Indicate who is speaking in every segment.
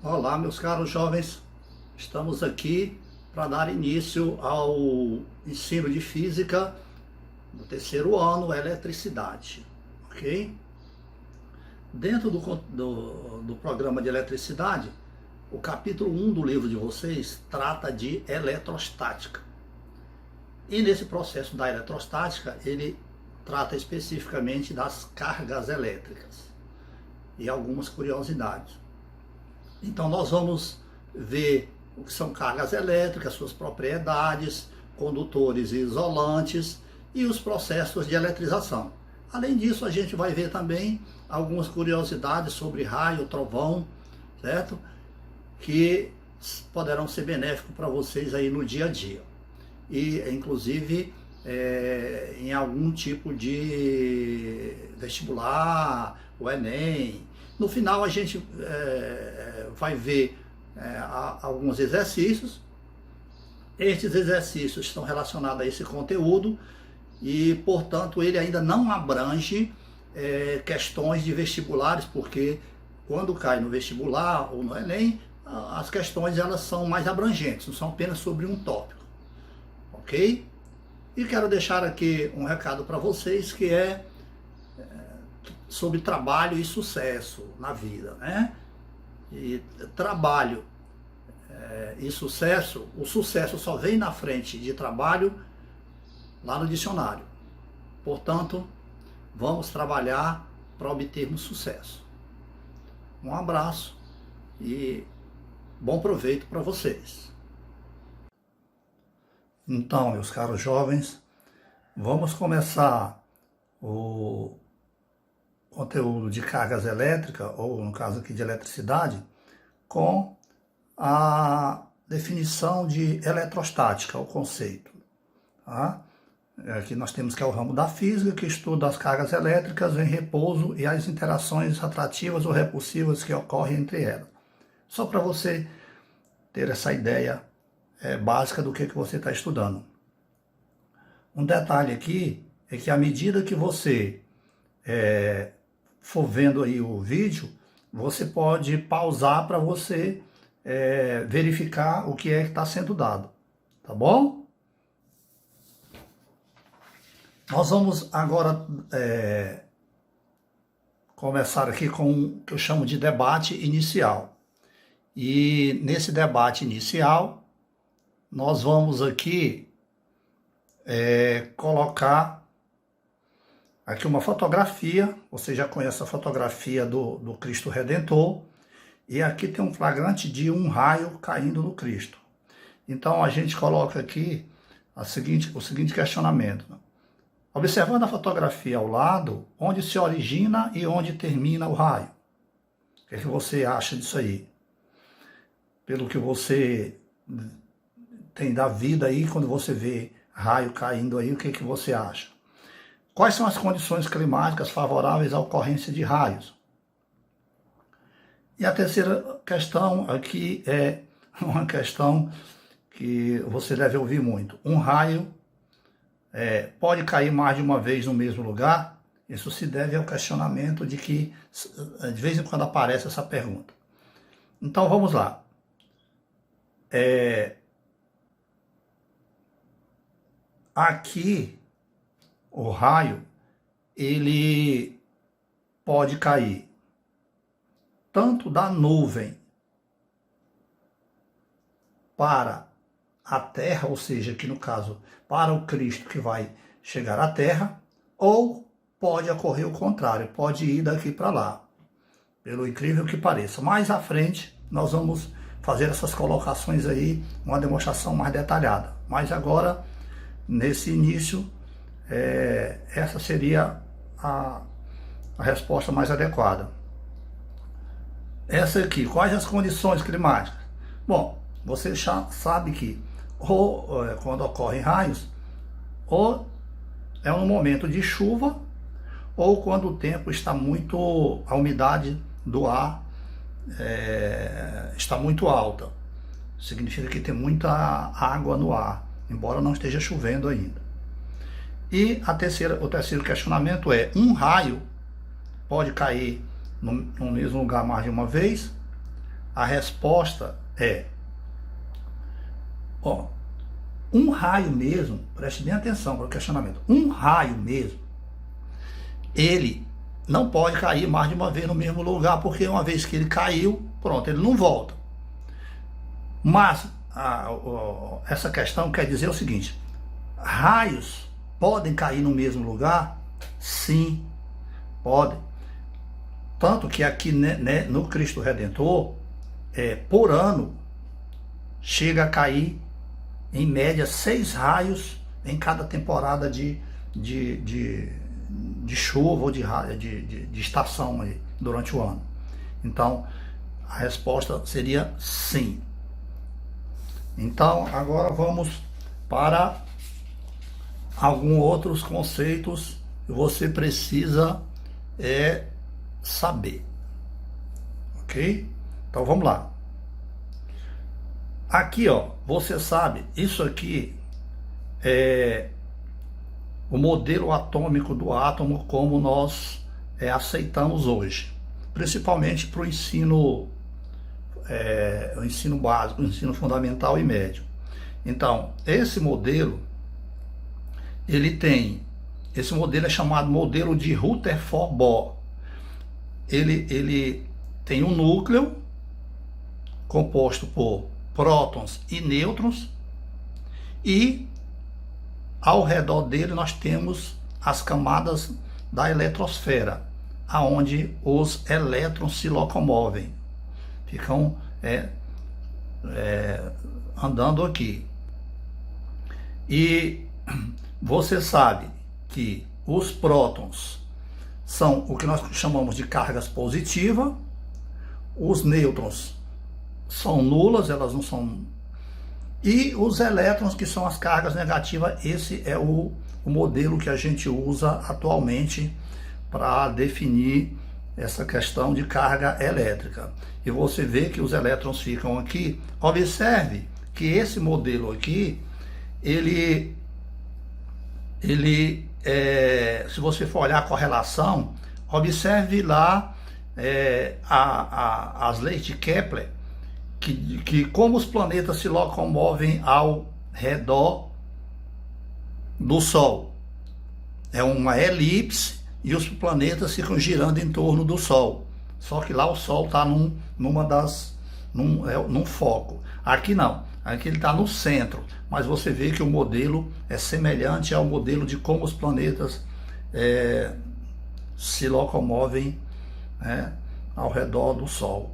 Speaker 1: Olá, meus caros jovens, estamos aqui para dar início ao ensino de física do terceiro ano, eletricidade, ok? Dentro do programa de eletricidade, o capítulo 1 do livro de vocês trata de eletrostática. E nesse processo da eletrostática, ele trata especificamente das cargas elétricas e algumas curiosidades. Então nós vamos ver o que são cargas elétricas, suas propriedades, condutores e isolantes e os processos de eletrização. Além disso, a gente vai ver também algumas curiosidades sobre raio, trovão, certo? Que poderão ser benéficos para vocês aí no dia a dia. E inclusive em algum tipo de vestibular, o Enem. No final a gente vai ver alguns exercícios. Estes exercícios estão relacionados a esse conteúdo e, portanto, ele ainda não abrange questões de vestibulares, porque quando cai no vestibular ou no Enem, as questões elas são mais abrangentes, não são apenas sobre um tópico, ok? E quero deixar aqui um recado para vocês que é sobre trabalho e sucesso na vida, né? E trabalho e sucesso, o sucesso só vem na frente de trabalho lá no dicionário. Portanto, vamos trabalhar para obtermos sucesso. Um abraço e bom proveito para vocês. Então, meus caros jovens, vamos começar o conteúdo de cargas elétricas, ou no caso aqui de eletricidade, com a definição de eletrostática, o conceito. Tá? Aqui nós temos que é o ramo da física, que estuda as cargas elétricas em repouso e as interações atrativas ou repulsivas que ocorrem entre elas. Só para você ter essa ideia básica do que você está estudando. Um detalhe aqui é que à medida que você for vendo aí o vídeo, você pode pausar para você verificar o que é que está sendo dado, tá bom? Nós vamos agora começar aqui com o que eu chamo de debate inicial. E nesse debate inicial, nós vamos aqui colocar aqui uma fotografia. Você já conhece a fotografia do Cristo Redentor, e aqui tem um flagrante de um raio caindo no Cristo. Então a gente coloca aqui o seguinte questionamento. Observando a fotografia ao lado, onde se origina e onde termina o raio? O que é que você acha disso aí? Pelo que você tem da vida aí, quando você vê raio caindo aí, o que é que você acha? Quais são as condições climáticas favoráveis à ocorrência de raios? E a terceira questão aqui é uma questão que você deve ouvir muito. Um raio pode cair mais de uma vez no mesmo lugar? Isso se deve ao questionamento de que de vez em quando aparece essa pergunta. Então vamos lá. Aqui o raio ele pode cair tanto da nuvem para a Terra, ou seja, aqui no caso para o Cristo que vai chegar à Terra, ou pode ocorrer o contrário, pode ir daqui para lá, pelo incrível que pareça. Mais à frente nós vamos fazer essas colocações aí, uma demonstração mais detalhada. Mas agora, nesse início, essa seria a resposta mais adequada. Essa aqui, quais as condições climáticas? Bom, você já sabe que quando ocorrem raios, ou é um momento de chuva, ou quando o tempo está muito, a umidade do ar está muito alta. Significa que tem muita água no ar, embora não esteja chovendo ainda. E o terceiro questionamento é: um raio pode cair no mesmo lugar mais de uma vez? A resposta é, ó, um raio mesmo, preste bem atenção para o questionamento, um raio mesmo, ele não pode cair mais de uma vez no mesmo lugar, porque uma vez que ele caiu, pronto, ele não volta. Mas essa questão quer dizer o seguinte, raios podem cair no mesmo lugar? Sim, podem. Tanto que aqui no Cristo Redentor, por ano, chega a cair, em média, 6 raios em cada temporada de chuva ou de estação aí, durante o ano. Então, a resposta seria sim. Então, agora vamos para alguns outros conceitos que você precisa saber. Ok? Então, vamos lá. Aqui, ó, você sabe, isso aqui é o modelo atômico do átomo como nós aceitamos hoje, principalmente para o ensino básico, o ensino fundamental e médio. Então, esse modelo é chamado modelo de Rutherford-Bohr. Ele tem um núcleo composto por prótons e nêutrons, e ao redor dele nós temos as camadas da eletrosfera, aonde os elétrons se locomovem, ficam andando aqui. E você sabe que os prótons são o que nós chamamos de cargas positivas, os nêutrons são nulas, elas não são... E os elétrons, que são as cargas negativas, esse é o modelo que a gente usa atualmente para definir essa questão de carga elétrica. E você vê que os elétrons ficam aqui. Observe que esse modelo aqui, se você for olhar a correlação, observe lá as leis de Kepler, que como os planetas se locomovem ao redor do Sol. É uma elipse e os planetas ficam girando em torno do Sol. Só que lá o Sol está num foco. Aqui não, aqui ele está no centro. Mas você vê que o modelo é semelhante ao modelo de como os planetas se locomovem ao redor do Sol.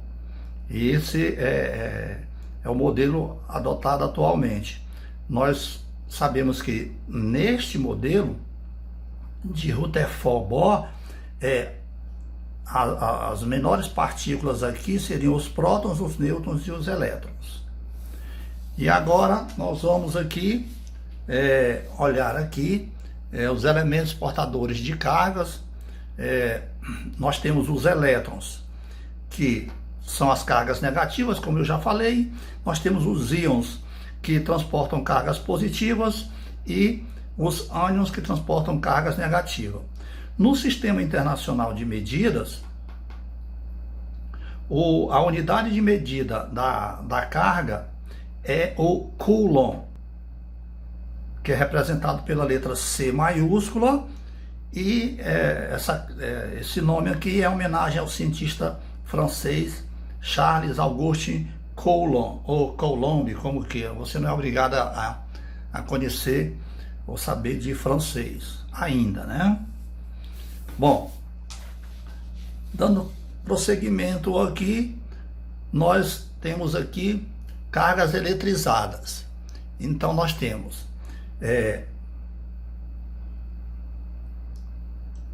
Speaker 1: E esse é o modelo adotado atualmente. Nós sabemos que neste modelo de Rutherford-Bohr, as menores partículas aqui seriam os prótons, os nêutrons e os elétrons. E agora nós vamos aqui olhar aqui os elementos portadores de cargas. Nós temos os elétrons, que são as cargas negativas, como eu já falei. Nós temos os íons, que transportam cargas positivas, e os ânions, que transportam cargas negativas. No Sistema Internacional de Medidas, a unidade de medida da carga é o Coulomb, que é representado pela letra C maiúscula, e esse nome aqui é homenagem ao cientista francês Charles Auguste Coulomb, ou Coulomb, como que você não é obrigado a conhecer ou saber de francês ainda, né? Bom, dando prosseguimento aqui, nós temos aqui cargas eletrizadas. Então nós temos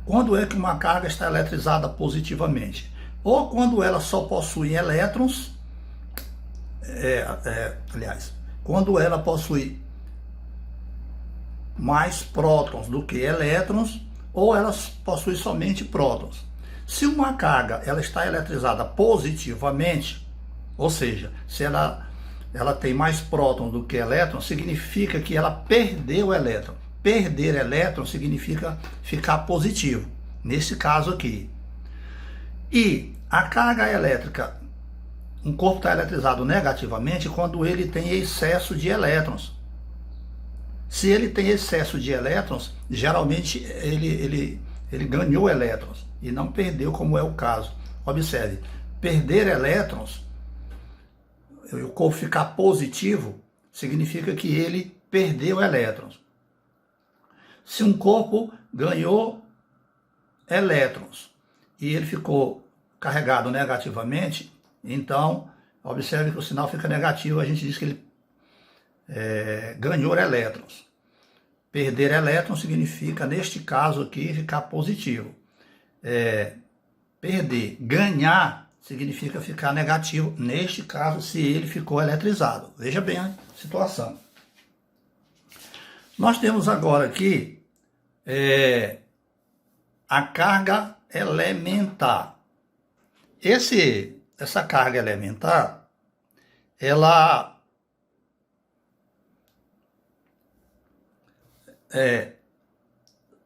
Speaker 1: quando é que uma carga está eletrizada positivamente? Ou quando ela só possui elétrons, aliás, quando ela possui mais prótons do que elétrons, ou ela possui somente prótons. Se uma carga ela está eletrizada positivamente, ou seja, se ela tem mais prótons do que elétrons, significa que ela perdeu elétron. Perder elétron significa ficar positivo, nesse caso aqui. E a carga elétrica um corpo está eletrizado negativamente quando ele tem excesso de elétrons. Se ele tem excesso de elétrons, geralmente ele ganhou elétrons e não perdeu, como é o caso. Observe, perder elétrons, o corpo ficar positivo, significa que ele perdeu elétrons. Se um corpo ganhou elétrons e ele ficou carregado negativamente, então observe que o sinal fica negativo, a gente diz que ele ganhou elétrons. Perder elétrons significa, neste caso aqui, ficar positivo. Perder, ganhar, significa ficar negativo, neste caso, se ele ficou eletrizado. Veja bem a situação. Nós temos agora aqui a carga elementar. Essa carga elementar, ela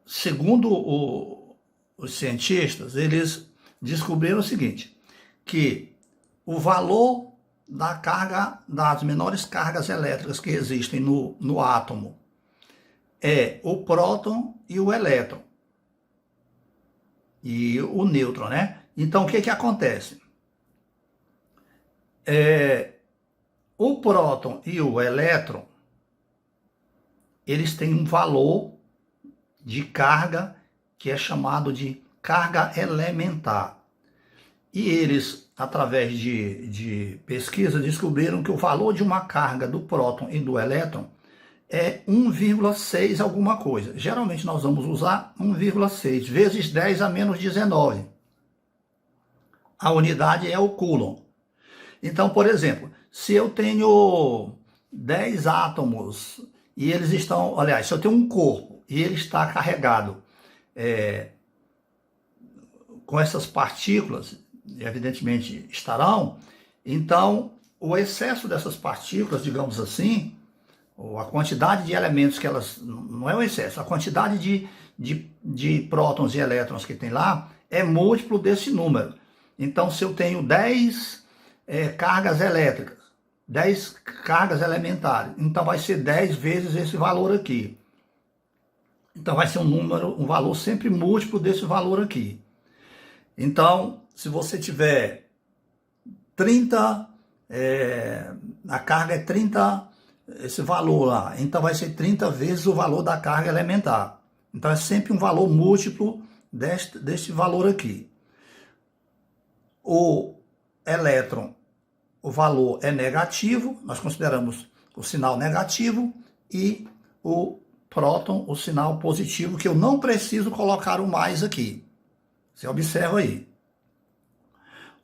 Speaker 1: segundo os cientistas, eles descobriram o seguinte, que o valor da carga, das menores cargas elétricas que existem no átomo é o próton e o elétron. E o nêutron, né? Então, o que acontece? O próton e o elétron, eles têm um valor de carga que é chamado de carga elementar. E eles, através de pesquisa, descobriram que o valor de uma carga do próton e do elétron é 1,6 alguma coisa. Geralmente nós vamos usar 1,6 vezes 10 a menos 19. A unidade é o coulomb. Então, por exemplo, se eu tenho 10 átomos e eles estão, aliás, se eu tenho um corpo e ele está carregado com essas partículas, evidentemente estarão, então o excesso dessas partículas, digamos assim, ou a quantidade de elementos que elas, não é o excesso, a quantidade de prótons e elétrons que tem lá é múltiplo desse número. Então, se eu tenho 10 cargas elétricas, 10 cargas elementares, então vai ser 10 vezes esse valor aqui. Então vai ser um valor sempre múltiplo desse valor aqui. Então, se você tiver 30, a carga é 30, esse valor lá, então vai ser 30 vezes o valor da carga elementar. Então é sempre um valor múltiplo deste valor aqui. O elétron, o valor é negativo, nós consideramos o sinal negativo, e o próton, o sinal positivo, que eu não preciso colocar o mais aqui. Você observa aí.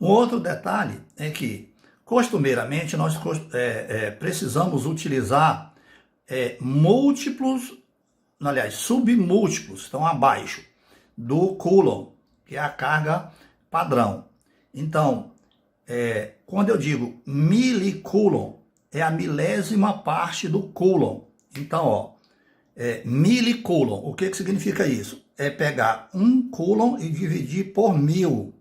Speaker 1: Um outro detalhe é que, costumeiramente, nós precisamos utilizar múltiplos, aliás, submúltiplos, estão abaixo do coulomb, que é a carga padrão. Então, quando eu digo milicoulomb, é a milésima parte do coulomb. Então, milicoulomb, o que significa isso? É pegar 1 coulomb e dividir por 1000.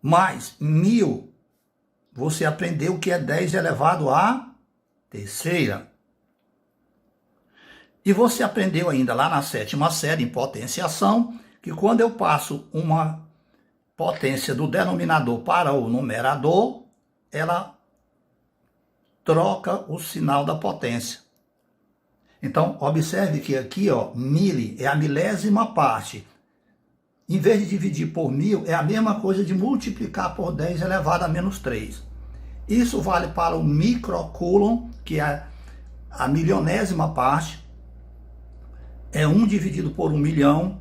Speaker 1: Mais 1000, você aprendeu que é 10 elevado à terceira. E você aprendeu ainda lá na 7ª série, em potenciação, que quando eu passo uma potência do denominador para o numerador, ela troca o sinal da potência. Então, observe que aqui, mili é a milésima parte. Em vez de dividir por 1000, é a mesma coisa de multiplicar por 10 elevado a menos 3. Isso vale para o microcoulomb, que é a milionésima parte. É 1 dividido por 1 milhão.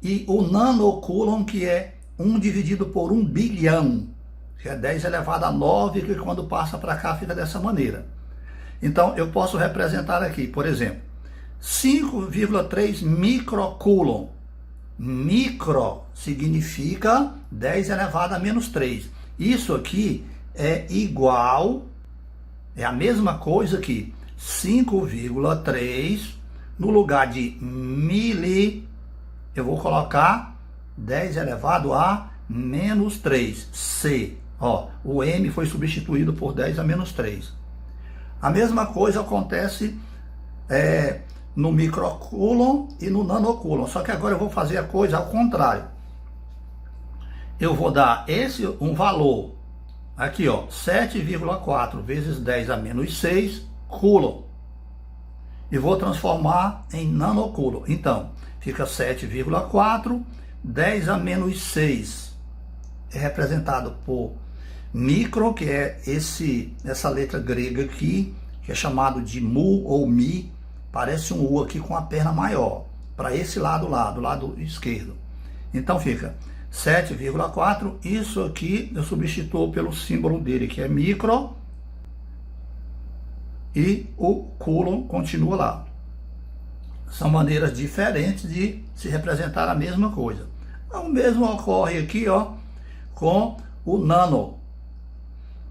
Speaker 1: E o nanocoulomb, que é 1 dividido por 1 bilhão. Que é 10 elevado a 9, que quando passa para cá fica dessa maneira. Então, eu posso representar aqui, por exemplo, 5,3 microcoulomb. Micro significa 10 elevado a menos 3. Isso aqui é igual, é a mesma coisa que 5,3 no lugar de mili, eu vou colocar 10 elevado a menos 3, C. Ó, o M foi substituído por 10 a menos 3. A mesma coisa acontece no microcoulomb e no nanocoulomb, só que agora eu vou fazer a coisa ao contrário. Eu vou dar um valor, aqui ó, 7,4 vezes 10 a menos 6 coulomb, e vou transformar em nanocoulomb. Então, fica 7,4, 10 a menos 6 é representado por micro, que é essa letra grega aqui, que é chamado de mu ou mi, parece um U aqui com a perna maior, para esse lado lá, do lado esquerdo. Então fica 7,4, isso aqui eu substituo pelo símbolo dele, que é micro, e o coulomb continua lá. São maneiras diferentes de se representar a mesma coisa. O mesmo ocorre aqui, ó, com o nano.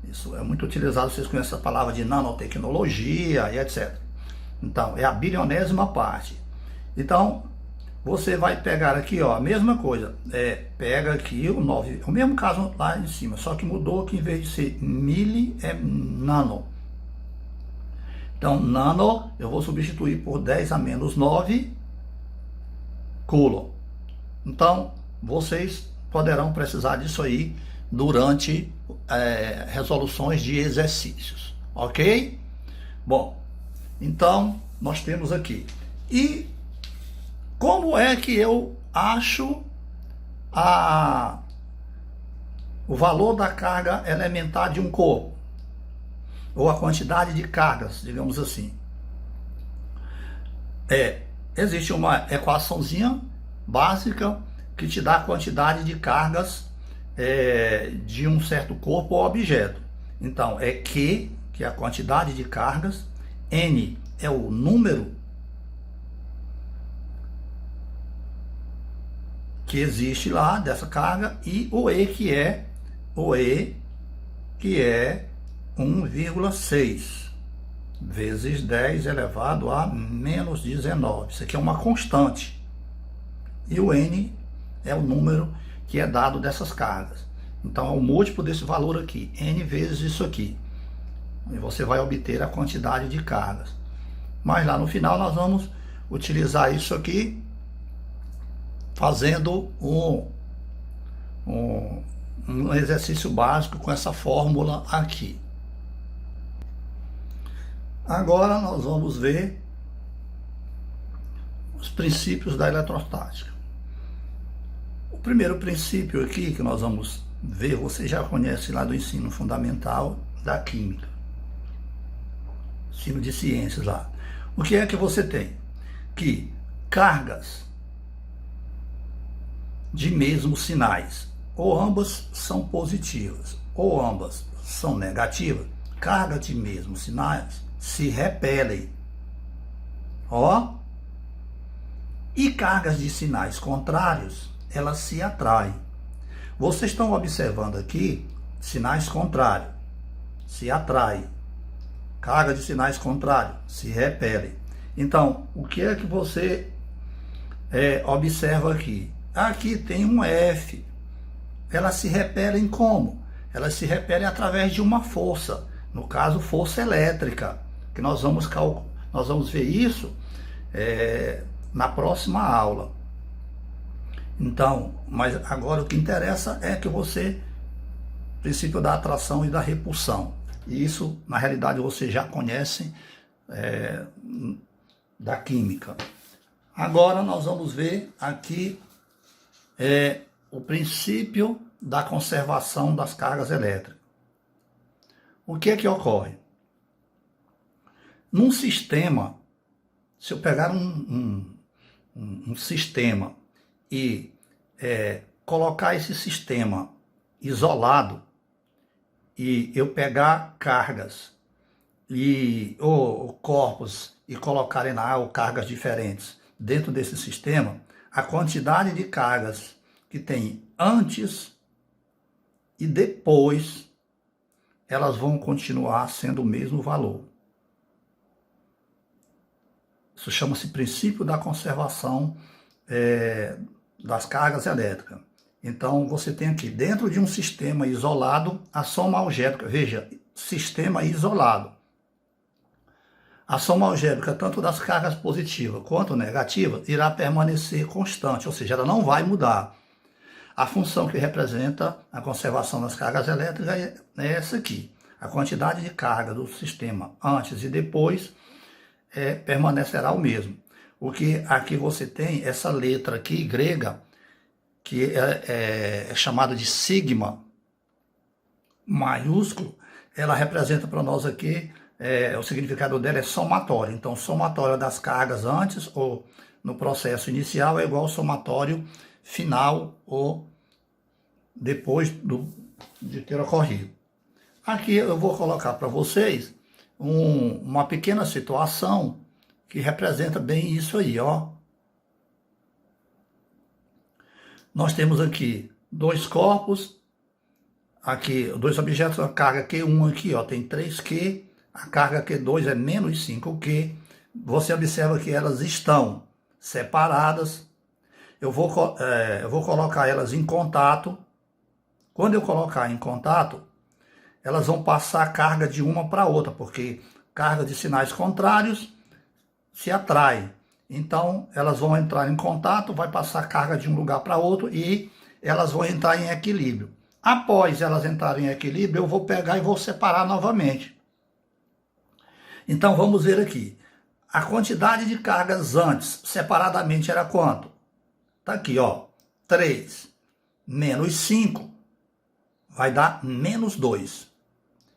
Speaker 1: Isso é muito utilizado, vocês conhecem a palavra de nanotecnologia e etc. Então, é a bilionésima parte. Então, você vai pegar aqui, ó, a mesma coisa. Pega aqui o 9, o mesmo caso lá em cima, só que mudou que em vez de ser mili, é nano. Então, nano, eu vou substituir por 10 a menos 9 coulomb. Então, vocês poderão precisar disso aí durante resoluções de exercícios, ok? Bom, então, nós temos aqui. E como é que eu acho o valor da carga elementar de um corpo? Ou a quantidade de cargas, digamos assim. Existe uma equaçãozinha básica que te dá a quantidade de cargas de um certo corpo ou objeto. Então, é Q, que é a quantidade de cargas, N é o número que existe lá dessa carga, e o E, que é 1,6 vezes 10 elevado a menos 19. Isso aqui é uma constante. E o N é o número que é dado dessas cargas. Então é o múltiplo desse valor aqui, N vezes isso aqui. E você vai obter a quantidade de cargas. Mas lá no final nós vamos utilizar isso aqui fazendo um exercício básico com essa fórmula aqui. Agora nós vamos ver os princípios da eletrostática. O primeiro princípio aqui que nós vamos ver, você já conhece lá do ensino fundamental da química, ensino de ciências lá. O que é que você tem? Que cargas de mesmos sinais, ou ambas são positivas, ou ambas são negativas, cargas de mesmos sinais se repelem. Ó. E cargas de sinais contrários, elas se atraem. Vocês estão observando aqui sinais contrários, se atraem. Carga de sinais contrários, se repelem. Então, o que é que você observa aqui? Aqui tem um F. Elas se repelem como? Elas se repelem através de uma força. No caso, força elétrica. Que nós vamos ver isso na próxima aula. Então, mas agora o que interessa é que você, princípio da atração e da repulsão. E isso, na realidade, você já conhece da química. Agora nós vamos ver aqui o princípio da conservação das cargas elétricas. O que é que ocorre? Num sistema, se eu pegar um sistema e colocar esse sistema isolado, e eu pegar cargas ou corpos e colocarem lá ou cargas diferentes dentro desse sistema, a quantidade de cargas que tem antes e depois, elas vão continuar sendo o mesmo valor. Isso chama-se princípio da conservação das cargas elétricas. Então, você tem aqui, dentro de um sistema isolado, a soma algébrica, veja, sistema isolado. A soma algébrica, tanto das cargas positivas quanto negativas, irá permanecer constante, ou seja, ela não vai mudar. A função que representa a conservação das cargas elétricas é essa aqui. A quantidade de carga do sistema antes e depois permanecerá o mesmo. O que aqui você tem, essa letra aqui, grega, que é chamada de sigma maiúsculo, ela representa para nós aqui, o significado dela é somatório. Então, somatório das cargas antes ou no processo inicial é igual ao somatório final ou depois de ter ocorrido. Aqui eu vou colocar para vocês uma pequena situação que representa bem isso aí, ó. Nós temos aqui dois corpos, aqui dois objetos, a carga Q1 aqui, ó, tem 3Q, a carga Q2 é menos 5Q. Você observa que elas estão separadas. Eu vou colocar elas em contato. Quando eu colocar em contato, elas vão passar a carga de uma para outra, porque carga de sinais contrários se atrai. Então, elas vão entrar em contato, vai passar carga de um lugar para outro e elas vão entrar em equilíbrio. Após elas entrarem em equilíbrio, eu vou pegar e vou separar novamente. Então, vamos ver aqui. A quantidade de cargas antes, separadamente, era quanto? Tá aqui, ó. 3 menos 5 vai dar menos 2.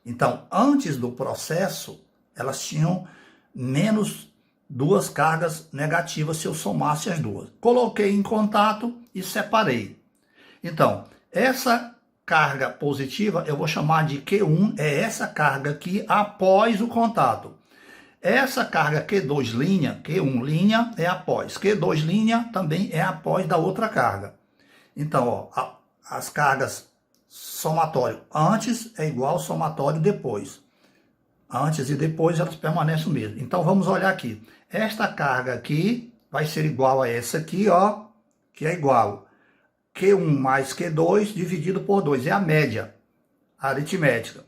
Speaker 1: Então, antes do processo, elas tinham menos 2 cargas negativas se eu somasse as duas. Coloquei em contato e separei. Então, essa carga positiva eu vou chamar de Q1, é essa carga aqui após o contato. Essa carga Q2 linha, Q1 linha é após, Q2 linha também é após da outra carga. Então, ó, as cargas somatório antes é igual ao somatório depois. Antes e depois elas permanecem o mesmo. Então vamos olhar aqui. Esta carga aqui vai ser igual a essa aqui, ó, que é igual Q1 mais Q2 dividido por 2. É a média aritmética.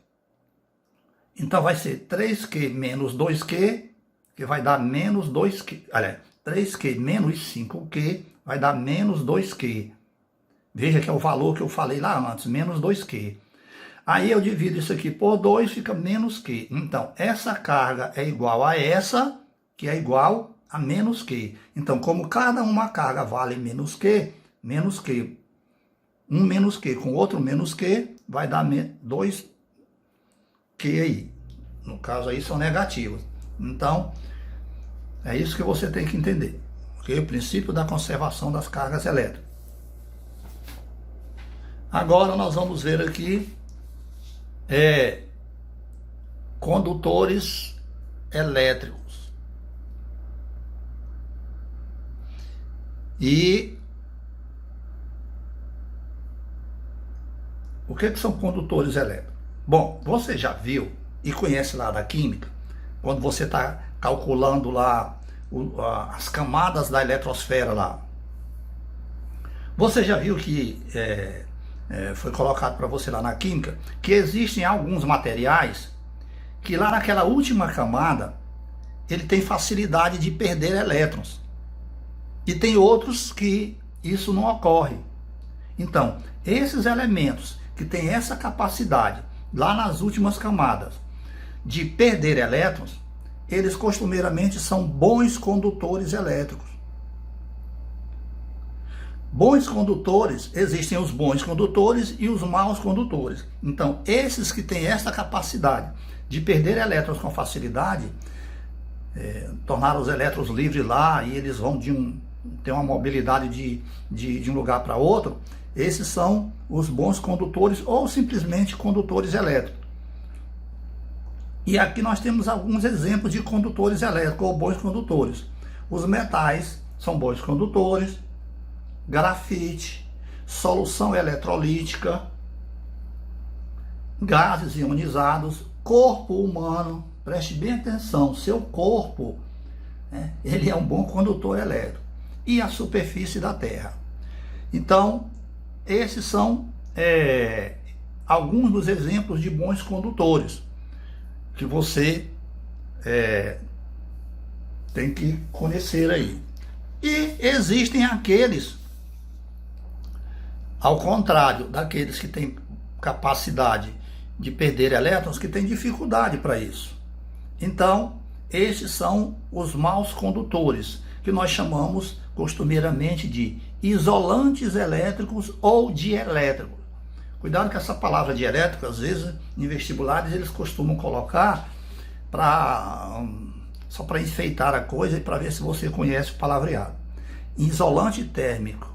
Speaker 1: Então vai ser 3Q menos 2Q, que vai dar menos 2Q. Olha, 3Q menos 5Q vai dar menos 2Q. Veja que é o valor que eu falei lá antes, menos 2Q. Aí eu divido isso aqui por 2, fica menos Q. Então, essa carga é igual a essa, que é igual a menos Q. Então, como cada uma carga vale menos Q, um menos Q com outro menos Q, vai dar 2Q aí. No caso aí são negativos. Então, é isso que você tem que entender. Okay? O princípio da conservação das cargas elétricas. Agora nós vamos ver aqui condutores elétricos. E o que são condutores elétricos? Bom, você já viu e conhece lá da química, quando você está calculando lá as camadas da eletrosfera lá. Você já viu que foi colocado para você lá na química, que existem alguns materiais que lá naquela última camada ele tem facilidade de perder elétrons. E tem outros que isso não ocorre. Então, esses elementos que têm essa capacidade lá nas últimas camadas de perder elétrons, eles costumeiramente são bons condutores elétricos. Bons condutores, existem os bons condutores e os maus condutores. Então, esses que têm essa capacidade de perder elétrons com facilidade, tornar os elétrons livres lá e eles vão ter uma mobilidade de um lugar para outro, esses são os bons condutores ou simplesmente condutores elétricos. E aqui nós temos alguns exemplos de condutores elétricos ou bons condutores. Os metais são bons condutores, grafite, solução eletrolítica, gases ionizados, corpo humano. Preste bem atenção, seu corpo, ele é um bom condutor elétrico. E a superfície da Terra. Então, esses são alguns dos exemplos de bons condutores que você tem que conhecer aí. E existem aqueles, ao contrário daqueles que têm capacidade de perder elétrons, que têm dificuldade para isso. Então, esses são os maus condutores, que nós chamamos costumeiramente de isolantes elétricos ou dielétricos. Cuidado com essa palavra dielétrico, às vezes em vestibulares eles costumam colocar só para enfeitar a coisa e para ver se você conhece o palavreado. Isolante térmico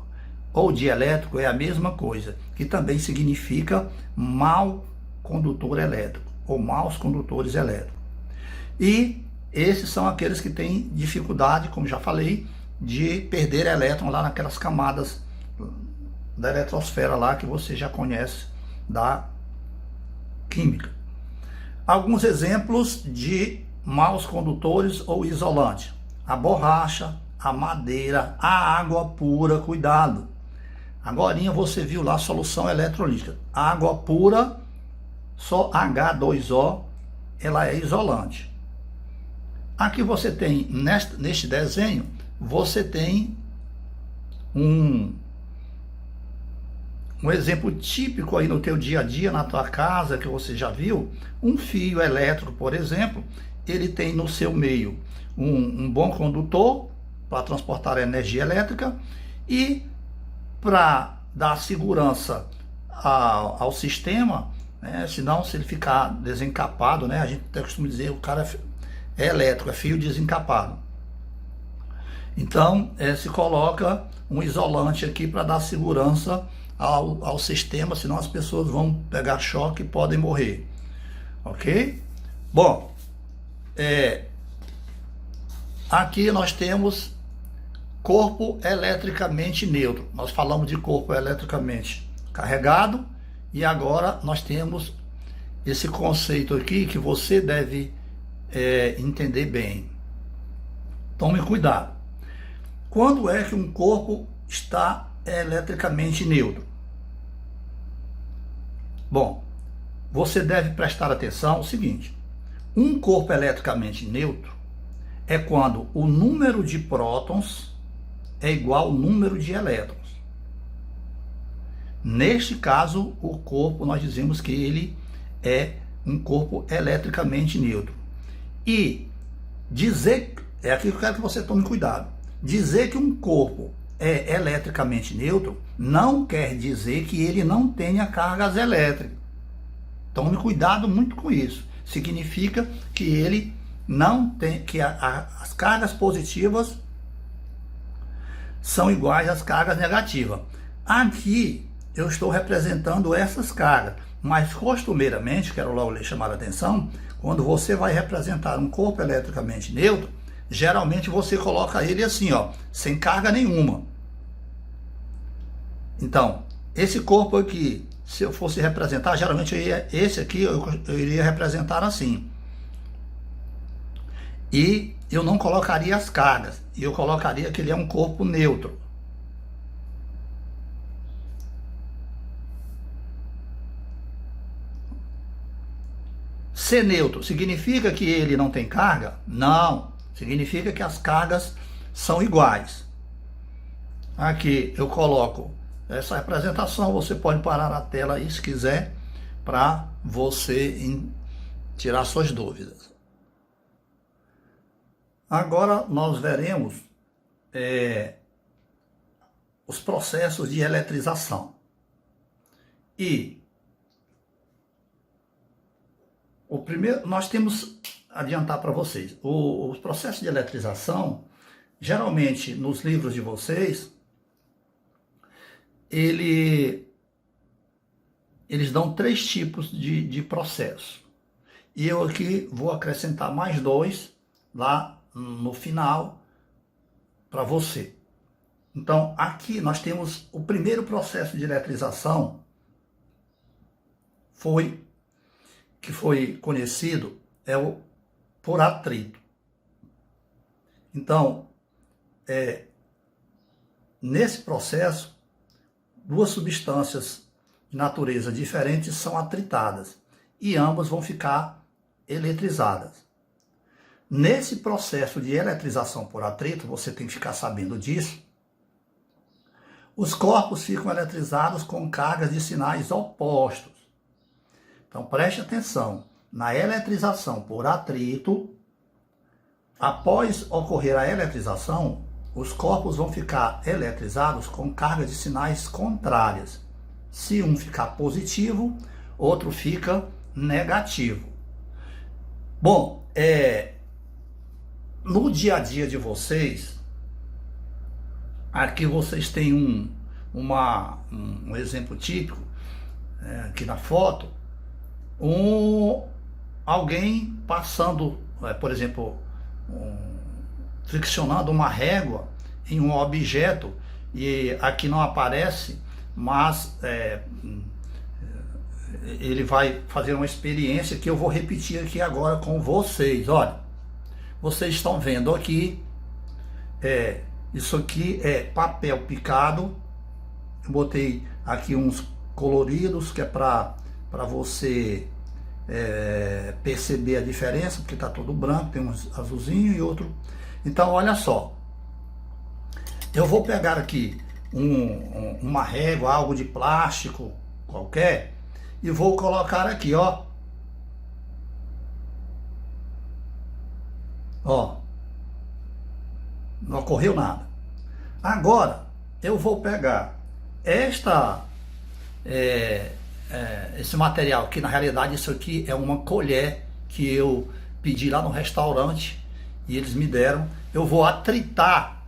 Speaker 1: ou dielétrico é a mesma coisa, que também significa mau condutor elétrico ou maus condutores elétricos. E esses são aqueles que têm dificuldade, como já falei, de perder elétron lá naquelas camadas da eletrosfera lá que você já conhece da química. Alguns exemplos de maus condutores ou isolantes: a borracha, a madeira, a água pura, cuidado. Agorinha você viu lá a solução eletrolítica. A água pura, só H2O, ela é isolante. Aqui você tem, neste desenho, você tem um exemplo típico aí no teu dia a dia, na tua casa, que você já viu. Um fio elétrico, por exemplo, ele tem no seu meio um bom condutor para transportar a energia elétrica e para dar segurança ao sistema, né? Senão, se ele ficar desencapado, né? A gente até costuma dizer, o cara é elétrico, é fio desencapado. Então, se coloca um isolante aqui para dar segurança ao sistema, senão as pessoas vão pegar choque e podem morrer. Ok? Bom, aqui nós temos corpo eletricamente neutro. Nós falamos de corpo eletricamente carregado e agora nós temos esse conceito aqui que você deve entender bem. Tome cuidado. Quando é que um corpo está eletricamente neutro? Bom, você deve prestar atenção ao seguinte: um corpo eletricamente neutro é quando o número de prótons é igual ao número de elétrons. Neste caso, o corpo, nós dizemos que ele é um corpo eletricamente neutro. E dizer, é aqui que eu quero que você tome cuidado, dizer que um corpo é eletricamente neutro não quer dizer que ele não tenha cargas elétricas. Tome cuidado muito com isso. Significa que ele não tem, que as cargas positivas são iguais às cargas negativas. Aqui eu estou representando essas cargas, mas costumeiramente, quero logo lhe chamar a atenção, quando você vai representar um corpo eletricamente neutro, geralmente você coloca ele assim, ó, sem carga nenhuma. Então, esse corpo aqui, se eu fosse representar, geralmente esse aqui eu iria representar assim. E eu não colocaria as cargas, eu colocaria que ele é um corpo neutro. Ser neutro significa que ele não tem carga? Não, significa que as cargas são iguais. Aqui eu coloco essa representação, você pode parar na tela aí se quiser, para você tirar suas dúvidas. Agora nós veremos os processos de eletrização. E o primeiro, nós temos adiantar para vocês, os processos de eletrização, geralmente nos livros de vocês, eles dão 3 tipos de processo. E eu aqui vou acrescentar mais 2 lá no final para você. Então, aqui nós temos o primeiro processo de eletrização, que foi conhecido, por atrito. Então, nesse processo, duas substâncias de natureza diferente são atritadas e ambas vão ficar eletrizadas. Nesse processo de eletrização por atrito, você tem que ficar sabendo disso, os corpos ficam eletrizados com cargas de sinais opostos. Então preste atenção, na eletrização por atrito, após ocorrer a eletrização, os corpos vão ficar eletrizados com cargas de sinais contrárias. Se um ficar positivo, outro fica negativo. Bom, no dia a dia de vocês, aqui vocês têm um exemplo típico, aqui na foto, alguém passando, por exemplo, friccionando uma régua em um objeto, e aqui não aparece, mas ele vai fazer uma experiência que eu vou repetir aqui agora com vocês. Olha, vocês estão vendo aqui, isso aqui é papel picado. Eu botei aqui uns coloridos que é para você perceber a diferença, porque está todo branco, tem um azulzinho e outro. Então olha só, eu vou pegar aqui uma régua, algo de plástico qualquer, e vou colocar aqui, ó, não ocorreu nada. Agora eu vou pegar esse material, que na realidade isso aqui é uma colher que eu pedi lá no restaurante e eles me deram. Eu vou atritar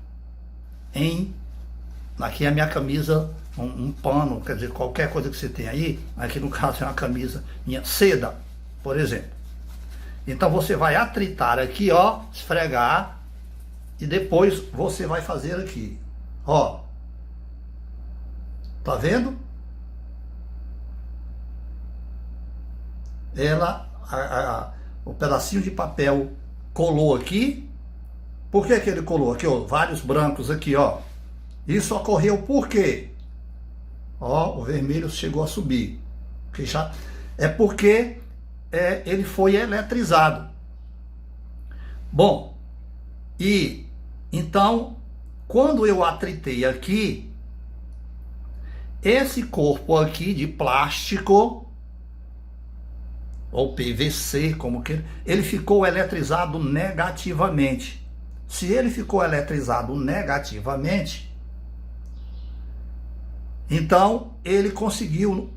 Speaker 1: aqui é a minha camisa, um pano, quer dizer, qualquer coisa que você tem aí, aqui no caso é uma camisa minha, seda, por exemplo. Então você vai atritar aqui, ó, esfregar, e depois você vai fazer aqui, ó, tá vendo? O pedacinho de papel colou aqui. Por que ele colou aqui, ó? Vários brancos aqui, ó. Isso ocorreu por quê? Ó, o vermelho chegou a subir. É porque ele foi eletrizado. Bom, e então, quando eu atritei aqui, esse corpo aqui de plástico, ou PVC, como que ele ficou eletrizado negativamente. Se ele ficou eletrizado negativamente, então ele conseguiu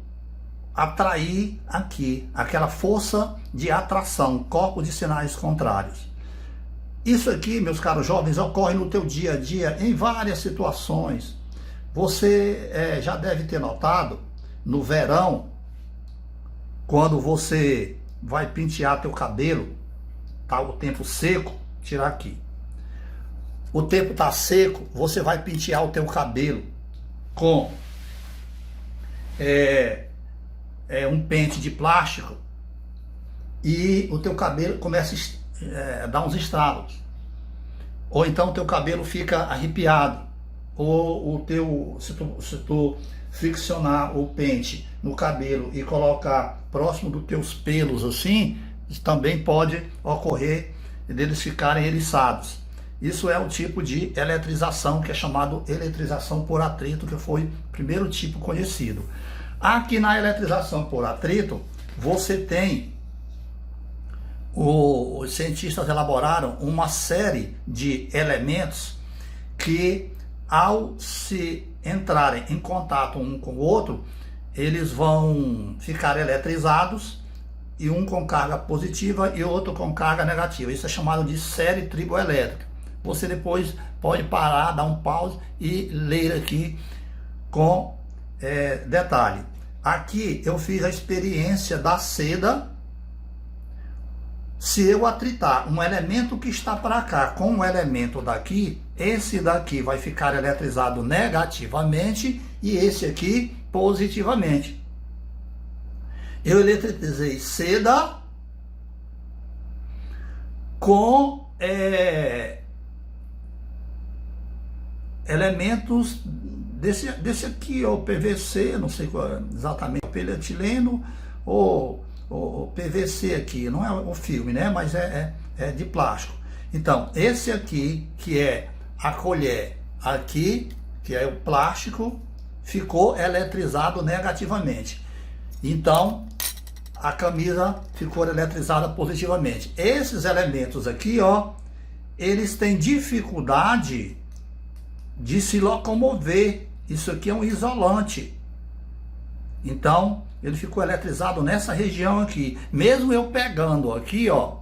Speaker 1: atrair aqui aquela força de atração, corpo de sinais contrários. Isso aqui, meus caros jovens, ocorre no teu dia a dia em várias situações. Você já deve ter notado no verão, quando você vai pentear teu cabelo, tá o tempo seco, tirar aqui. O tempo tá seco, você vai pentear o teu cabelo com um pente de plástico e o teu cabelo começa a dar uns estralos. Ou então o teu cabelo fica arrepiado. Ou se tu friccionar o pente no cabelo e colocar próximo dos teus pelos assim, também pode ocorrer deles ficarem eriçados. Isso é o tipo de eletrização que é chamado eletrização por atrito, que foi o primeiro tipo conhecido. Aqui na eletrização por atrito, você tem, os cientistas elaboraram uma série de elementos que, ao se entrarem em contato um com o outro, eles vão ficar eletrizados, e um com carga positiva e outro com carga negativa. Isso é chamado de série triboelétrica. Você depois pode parar, dar um pause e ler aqui com detalhe. Aqui eu fiz a experiência da seda. Se eu atritar um elemento que está para cá com um elemento daqui, esse daqui vai ficar eletrizado negativamente e esse aqui positivamente. Eu eletrizei seda com elementos desse aqui, o PVC, não sei qual é exatamente, polietileno ou PVC aqui, não é o filme, né? Mas é de plástico. Então, esse aqui, que é a colher aqui, que é o plástico, ficou eletrizado negativamente. Então, a camisa ficou eletrizada positivamente. Esses elementos aqui, ó, eles têm dificuldade de se locomover. Isso aqui é um isolante. Então, ele ficou eletrizado nessa região aqui. Mesmo eu pegando aqui, ó,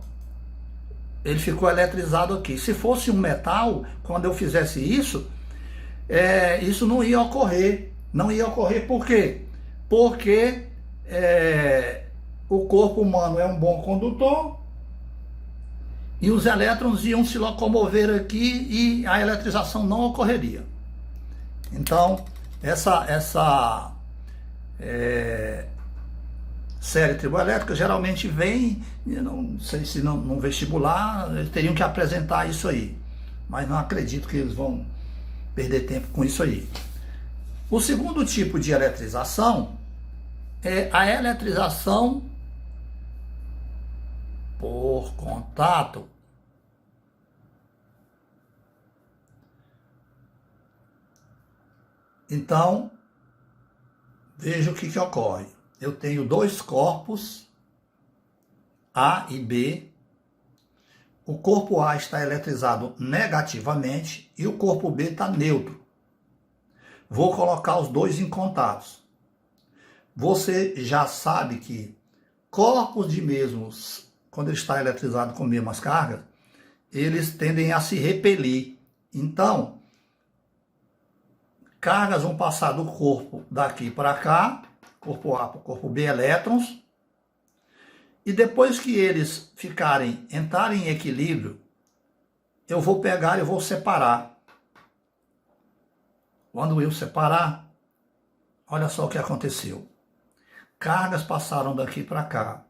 Speaker 1: ele ficou eletrizado aqui. Se fosse um metal, quando eu fizesse isso, isso não ia ocorrer. Não ia ocorrer por quê? Porque o corpo humano é um bom condutor e os elétrons iam se locomover aqui e a eletrização não ocorreria. Então, essa série triboelétrica geralmente vem, não sei se no vestibular eles teriam que apresentar isso aí, mas não acredito que eles vão perder tempo com isso aí. O segundo tipo de eletrização é a eletrização por contato. Então, veja o que ocorre. Eu tenho dois corpos, A e B. O corpo A está eletrizado negativamente e o corpo B está neutro. Vou colocar os dois em contatos. Você já sabe que corpos de mesmos, quando ele está eletrizado com mesmas cargas, eles tendem a se repelir. Então, cargas vão passar do corpo daqui para cá, corpo A para o corpo B, elétrons, e depois que eles entrarem em equilíbrio, eu vou pegar e vou separar. Quando eu separar, olha só o que aconteceu. Cargas passaram daqui para cá.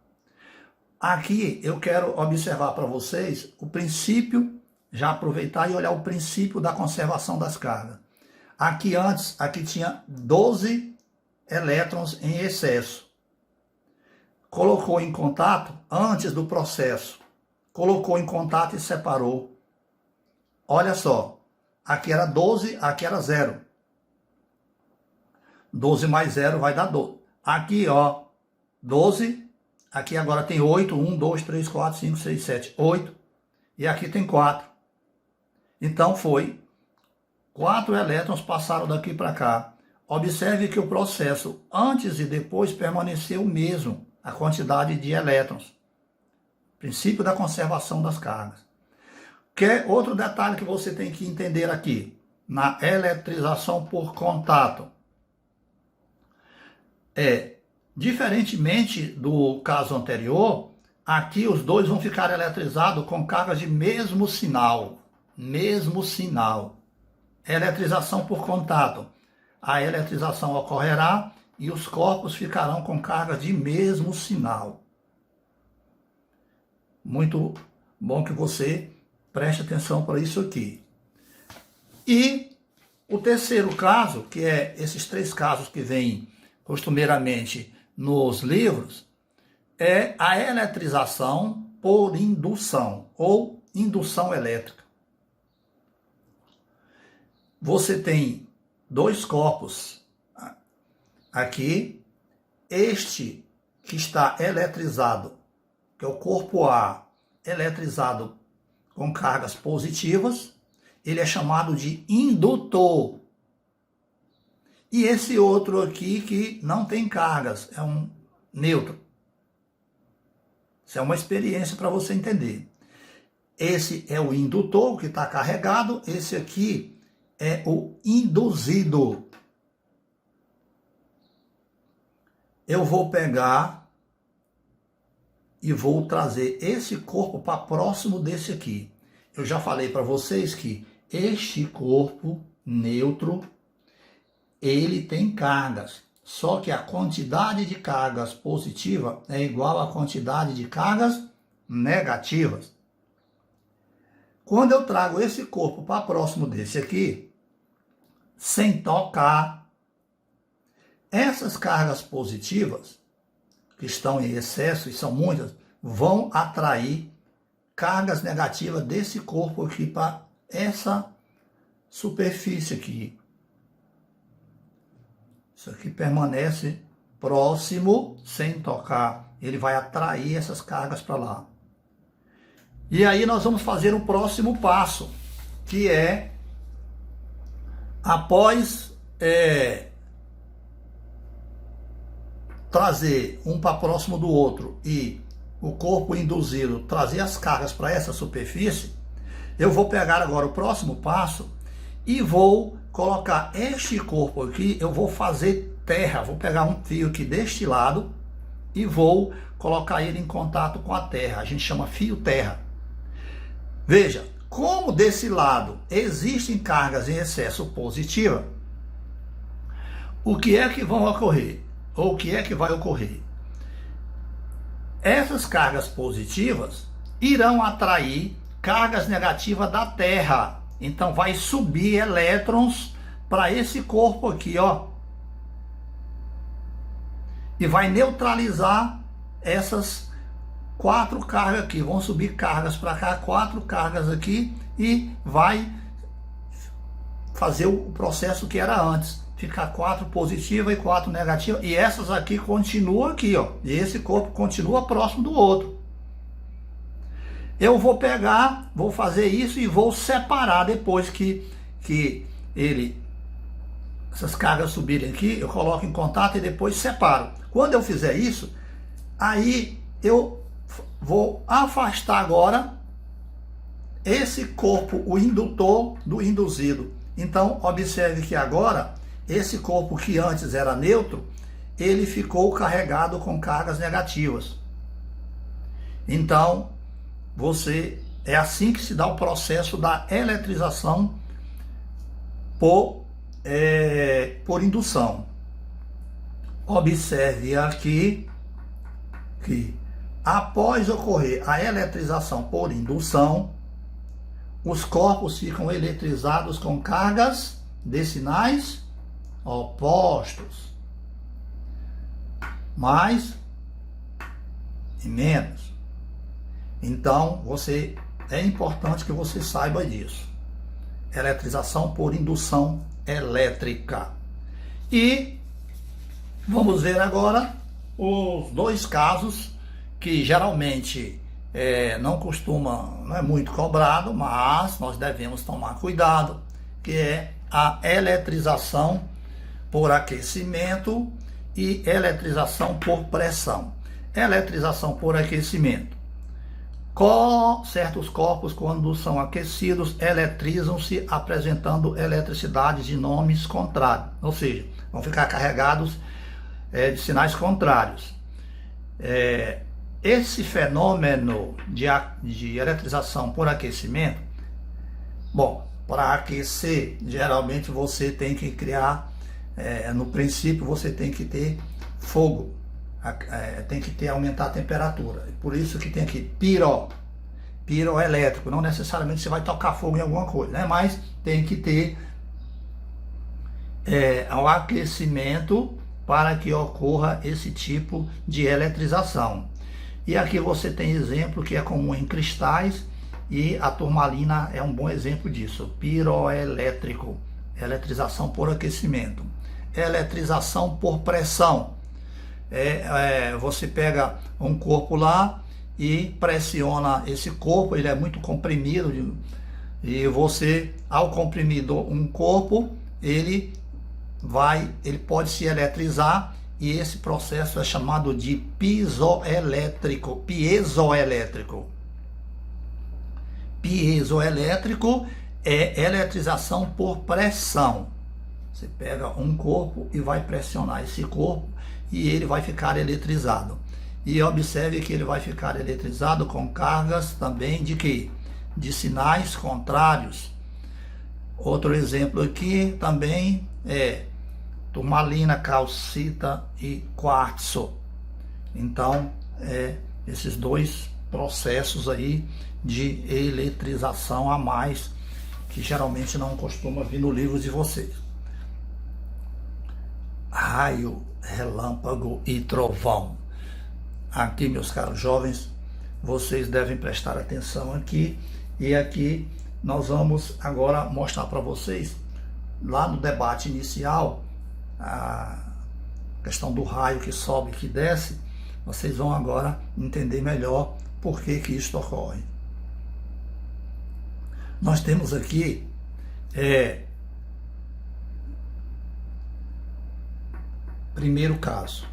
Speaker 1: Aqui eu quero observar para vocês o princípio, já aproveitar e olhar o princípio da conservação das cargas. Aqui antes, aqui tinha 12 elétrons em excesso. Colocou em contato antes do processo. Colocou em contato e separou. Olha só, aqui era 12, aqui era 0. 12 mais 0 vai dar 12. Aqui, ó, 12. Aqui agora tem 8. 1, 2, 3, 4, 5, 6, 7, 8. E aqui tem 4. Então foi 4 elétrons passaram daqui para cá. Observe que o processo antes e depois permaneceu o mesmo, a quantidade de elétrons. Princípio da conservação das cargas. Outro detalhe que você tem que entender aqui, na eletrização por contato. Diferentemente do caso anterior, aqui os dois vão ficar eletrizados com cargas de mesmo sinal. Mesmo sinal. Eletrização por contato. A eletrização ocorrerá e os corpos ficarão com cargas de mesmo sinal. Muito bom que você preste atenção para isso aqui. E o terceiro caso, que é esses 3 casos que vêm costumeiramente nos livros, é a eletrização por indução ou indução elétrica. Você tem 2 corpos aqui, este que está eletrizado, que é o corpo A, eletrizado com cargas positivas, ele é chamado de indutor. E esse outro aqui que não tem cargas, é um neutro. Isso é uma experiência para você entender. Esse é o indutor, que está carregado. Esse aqui é o induzido. Eu vou pegar e vou trazer esse corpo para próximo desse aqui. Eu já falei para vocês que este corpo neutro, ele tem cargas, só que a quantidade de cargas positivas é igual à quantidade de cargas negativas. Quando eu trago esse corpo para próximo desse aqui, sem tocar. Essas cargas positivas, que estão em excesso, e são muitas, vão atrair cargas negativas desse corpo aqui para essa superfície aqui. Isso aqui permanece próximo, sem tocar. Ele vai atrair essas cargas para lá. E aí nós vamos fazer o próximo passo, que é, após trazer um para próximo do outro e o corpo induzido trazer as cargas para essa superfície, eu vou pegar agora o próximo passo e vou colocar este corpo aqui, eu vou fazer terra, vou pegar um fio aqui deste lado e vou colocar ele em contato com a terra, a gente chama fio terra. Veja, como desse lado existem cargas em excesso positiva, o que é que vão ocorrer? Ou o que é que vai ocorrer? Essas cargas positivas irão atrair cargas negativas da Terra. Então vai subir elétrons para esse corpo aqui, ó. E vai neutralizar essas 4 cargas aqui. Vão subir cargas para cá, 4 cargas aqui, e vai fazer o processo que era antes. Ficar 4 positivas e 4 negativas. E essas aqui continuam aqui, ó. E esse corpo continua próximo do outro. Eu vou pegar, vou fazer isso e vou separar depois que essas cargas subirem aqui, eu coloco em contato e depois separo. Quando eu fizer isso, aí eu vou afastar agora esse corpo, o indutor do induzido. Então, observe que agora, esse corpo que antes era neutro, ele ficou carregado com cargas negativas. Então, é assim que se dá o processo da eletrização por indução. Observe aqui que após ocorrer a eletrização por indução, os corpos ficam eletrizados com cargas de sinais opostos, mais e menos. Então, é importante que você saiba disso. Eletrização por indução elétrica. E vamos ver agora os 2 casos que geralmente não é muito cobrado, mas nós devemos tomar cuidado, que é a eletrização por aquecimento e eletrização por pressão. Eletrização por aquecimento. Certos corpos, quando são aquecidos, eletrizam-se apresentando eletricidade de nomes contrários, ou seja, vão ficar carregados de sinais contrários. Esse fenômeno de eletrização por aquecimento, bom, para aquecer, geralmente você tem que criar, no princípio você tem que ter fogo, tem que aumentar a temperatura. Por isso que tem aqui piroelétrico. Não necessariamente você vai tocar fogo em alguma coisa, né? Mas tem que ter o aquecimento para que ocorra esse tipo de eletrização. E aqui você tem exemplo que é comum em cristais, e a turmalina é um bom exemplo disso. Piroelétrico, eletrização por aquecimento. Eletrização por pressão. Você pega um corpo lá e pressiona esse corpo, ele é muito comprimido, e você, ao comprimir um corpo, ele pode se eletrizar, e esse processo é chamado de piezoelétrico. Piezoelétrico é eletrização por pressão. Você pega um corpo e vai pressionar esse corpo, e ele vai ficar eletrizado. E observe que ele vai ficar eletrizado com cargas também de quê? De sinais contrários. Outro exemplo aqui também é turmalina, calcita e quartzo. Então, esses 2 processos aí de eletrização a mais, que geralmente não costuma vir no livro de vocês. raio, relâmpago e trovão. Aqui, meus caros jovens, vocês devem prestar atenção aqui, e aqui nós vamos agora mostrar para vocês, lá no debate inicial, a questão do raio que sobe e que desce. Vocês vão agora entender melhor por que isso ocorre. Nós temos aqui primeiro caso.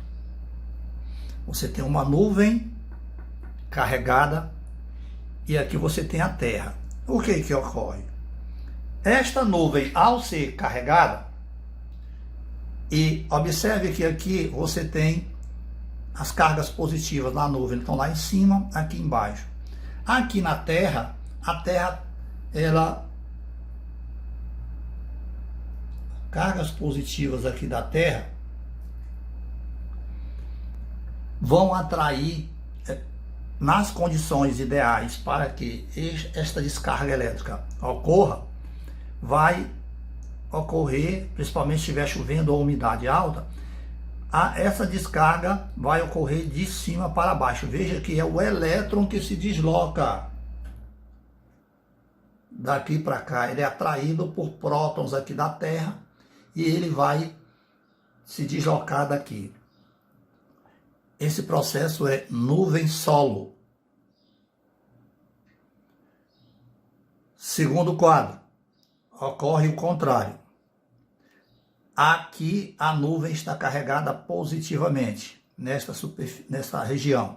Speaker 1: Você tem uma nuvem carregada e aqui você tem a Terra. O que ocorre? Esta nuvem, ao ser carregada, e observe que aqui você tem as cargas positivas na nuvem, estão lá em cima, aqui embaixo. Aqui na Terra, a Terra, cargas positivas aqui da Terra vão atrair, nas condições ideais para que esta descarga elétrica ocorra, vai ocorrer, principalmente se estiver chovendo ou umidade alta, essa descarga vai ocorrer de cima para baixo. Veja que é o elétron que se desloca daqui para cá. Ele é atraído por prótons aqui da Terra e ele vai se deslocar daqui. Esse processo é nuvem-solo. Segundo quadro, ocorre o contrário. Aqui a nuvem está carregada positivamente, nessa região.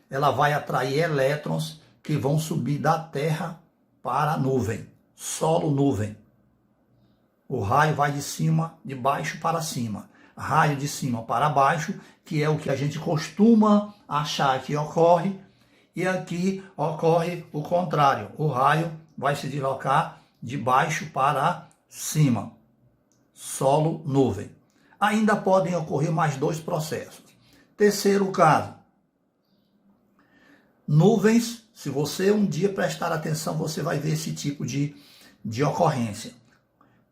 Speaker 1: Ela vai atrair elétrons que vão subir da Terra para a nuvem, solo-nuvem. O raio vai de baixo para cima. Raio de cima para baixo, que é o que a gente costuma achar que ocorre, e aqui ocorre o contrário. O raio vai se deslocar de baixo para cima, solo, nuvem. Ainda podem ocorrer mais dois processos. Terceiro caso, nuvens. Se você um dia prestar atenção, você vai ver esse tipo de ocorrência.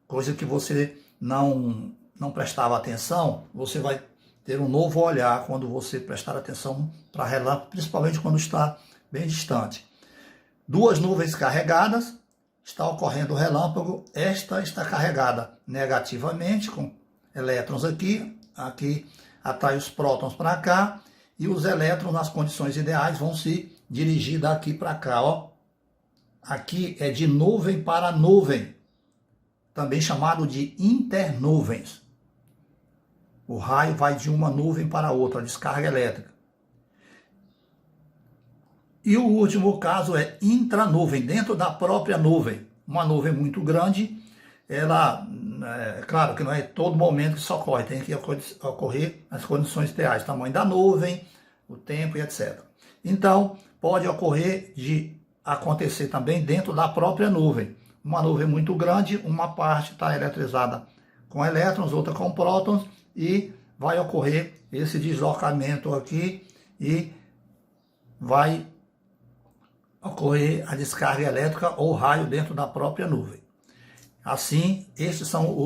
Speaker 1: Coisa que você não prestava atenção, você vai ter um novo olhar quando você prestar atenção para relâmpago, principalmente quando está bem distante. Duas nuvens carregadas, está ocorrendo o relâmpago, esta está carregada negativamente, com elétrons aqui atrai os prótons para cá, e os elétrons nas condições ideais vão se dirigir daqui para cá. Ó. Aqui é de nuvem para nuvem, também chamado de internuvens. O raio vai de uma nuvem para outra, a descarga elétrica. E o último caso é intranuvem, dentro da própria nuvem. Uma nuvem muito grande, é claro que não é todo momento que isso ocorre, tem que ocorrer nas condições ideais, tamanho da nuvem, o tempo e etc. Então, pode ocorrer de acontecer também dentro da própria nuvem. Uma nuvem muito grande, uma parte está eletrizada com elétrons, outra com prótons, e vai ocorrer esse deslocamento aqui e vai ocorrer a descarga elétrica ou raio dentro da própria nuvem. Assim, esses são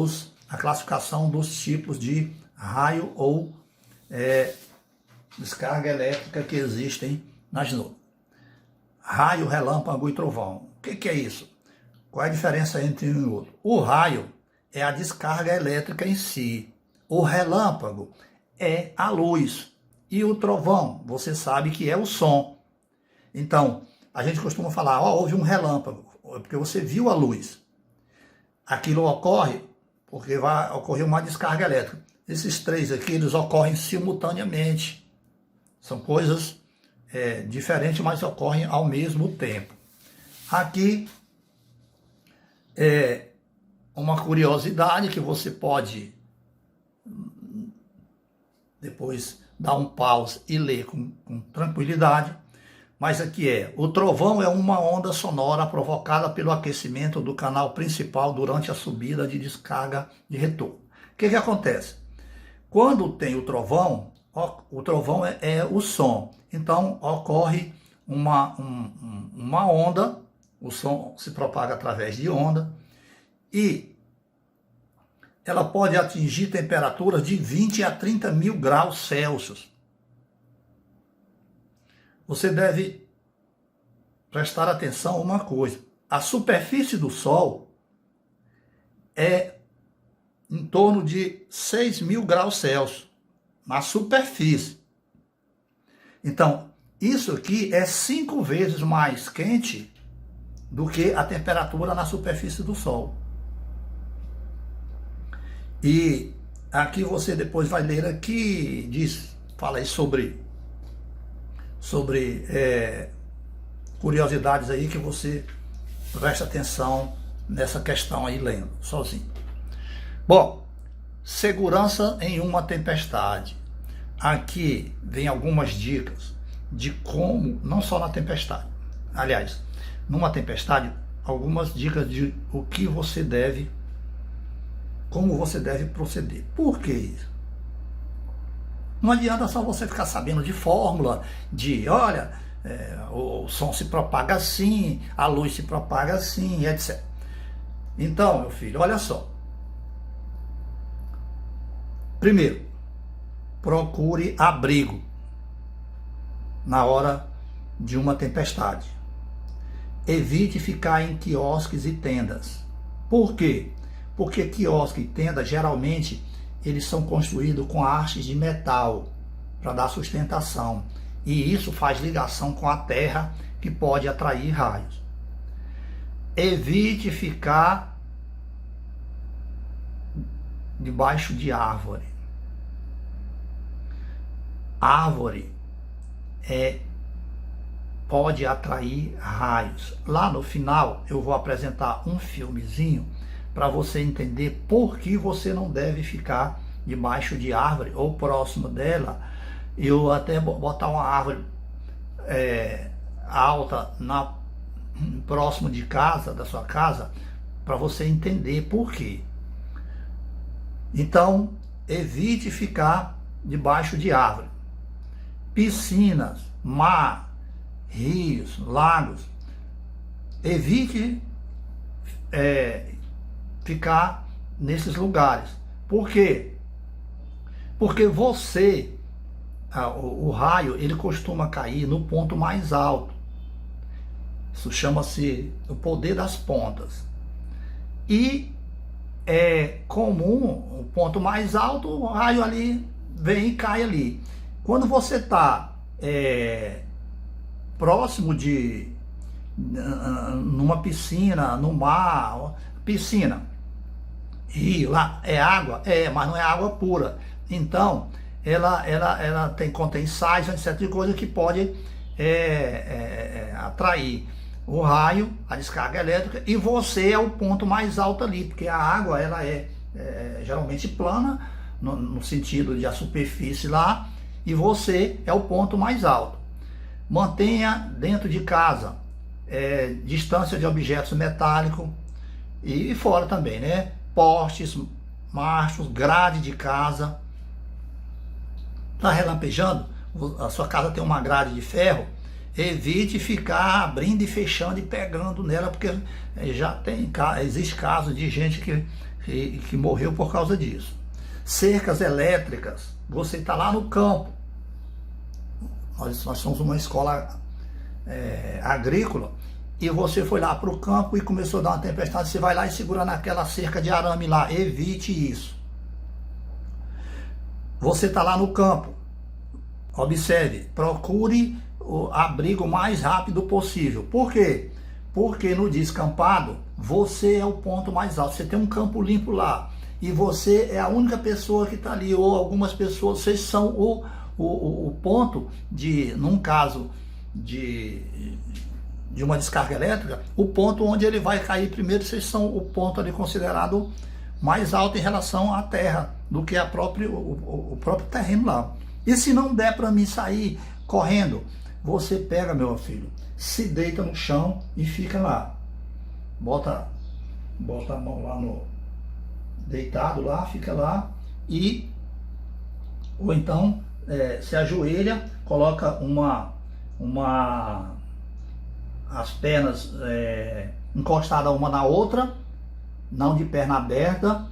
Speaker 1: a classificação dos tipos de raio ou descarga elétrica que existem nas nuvens. Raio, relâmpago e trovão. O que é isso? Qual é a diferença entre um e outro? O raio é a descarga elétrica em si. O relâmpago é a luz. E o trovão, você sabe que é o som. Então, a gente costuma falar, houve um relâmpago, porque você viu a luz. Aquilo ocorre porque vai ocorrer uma descarga elétrica. Esses três aqui, eles ocorrem simultaneamente. São coisas diferentes, mas ocorrem ao mesmo tempo. Aqui é uma curiosidade que você pode depois dar um pause e ler com tranquilidade. Mas aqui o trovão é uma onda sonora provocada pelo aquecimento do canal principal durante a subida de descarga de retorno. O que acontece? Quando tem o trovão é o som. Então ocorre uma onda, o som se propaga através de onda, e ela pode atingir temperaturas de 20 a 30 mil graus Celsius. Você deve prestar atenção a uma coisa. A superfície do Sol é em torno de 6 mil graus Celsius na superfície. Então, isso aqui é 5 vezes mais quente do que a temperatura na superfície do Sol. E aqui você depois vai ler aqui, fala aí sobre curiosidades aí que você presta atenção nessa questão aí lendo sozinho. Bom, segurança em uma tempestade. Aqui vem algumas dicas de como, não só na tempestade, aliás, numa tempestade, algumas dicas de o que você deve, como você deve proceder. Por que isso? Não adianta só você ficar sabendo de fórmula, de olha, o som se propaga assim, a luz se propaga assim, etc. Então, meu filho, olha só. Primeiro, procure abrigo na hora de uma tempestade. Evite ficar em quiosques e tendas. Por quê? Porque quiosque e tenda, geralmente, eles são construídos com hastes de metal para dar sustentação. E isso faz ligação com a terra, que pode atrair raios. Evite ficar debaixo de árvore. Árvore pode atrair raios. Lá no final eu vou apresentar um filmezinho para você entender por que você não deve ficar debaixo de árvore ou próximo dela. Eu até botar uma árvore alta próximo de casa, da sua casa, para você entender por quê. Então, evite ficar debaixo de árvore. Piscinas, mar, rios, lagos. Evite ficar nesses lugares. Por quê? Porque o raio, ele costuma cair no ponto mais alto. Isso chama-se o poder das pontas. E é comum, o ponto mais alto, o raio ali vem e cai ali. Quando você está próximo numa piscina, no mar, piscina, rio, lá é água, mas não é água pura. Então, ela contém sais, etc. coisa que pode atrair o raio, a descarga elétrica, e você é o ponto mais alto ali, porque a água ela é geralmente plana, no sentido de a superfície lá, e você é o ponto mais alto. Mantenha dentro de casa distância de objetos metálicos e fora também, né? Postes, mastros, grade de casa. Está relampejando? A sua casa tem uma grade de ferro? Evite ficar abrindo e fechando e pegando nela, porque existe casos de gente que morreu por causa disso. Cercas elétricas, você está lá no campo. Nós somos uma escola agrícola, e você foi lá para o campo e começou a dar uma tempestade, você vai lá e segura naquela cerca de arame lá. Evite isso. Você está lá no campo, observe, procure o abrigo o mais rápido possível. Por quê? Porque no descampado, você é o ponto mais alto. Você tem um campo limpo lá, e você é a única pessoa que está ali, ou algumas pessoas, vocês são o ponto num caso de uma descarga elétrica, o ponto onde ele vai cair primeiro. Vocês são o ponto ali considerado mais alto em relação à terra, do que o próprio terreno lá. E se não der para mim sair correndo, você pega, meu filho, se deita no chão e fica lá. Bota a mão lá deitado lá, fica lá, ou então se ajoelha, coloca as pernas encostadas uma na outra, não de perna aberta,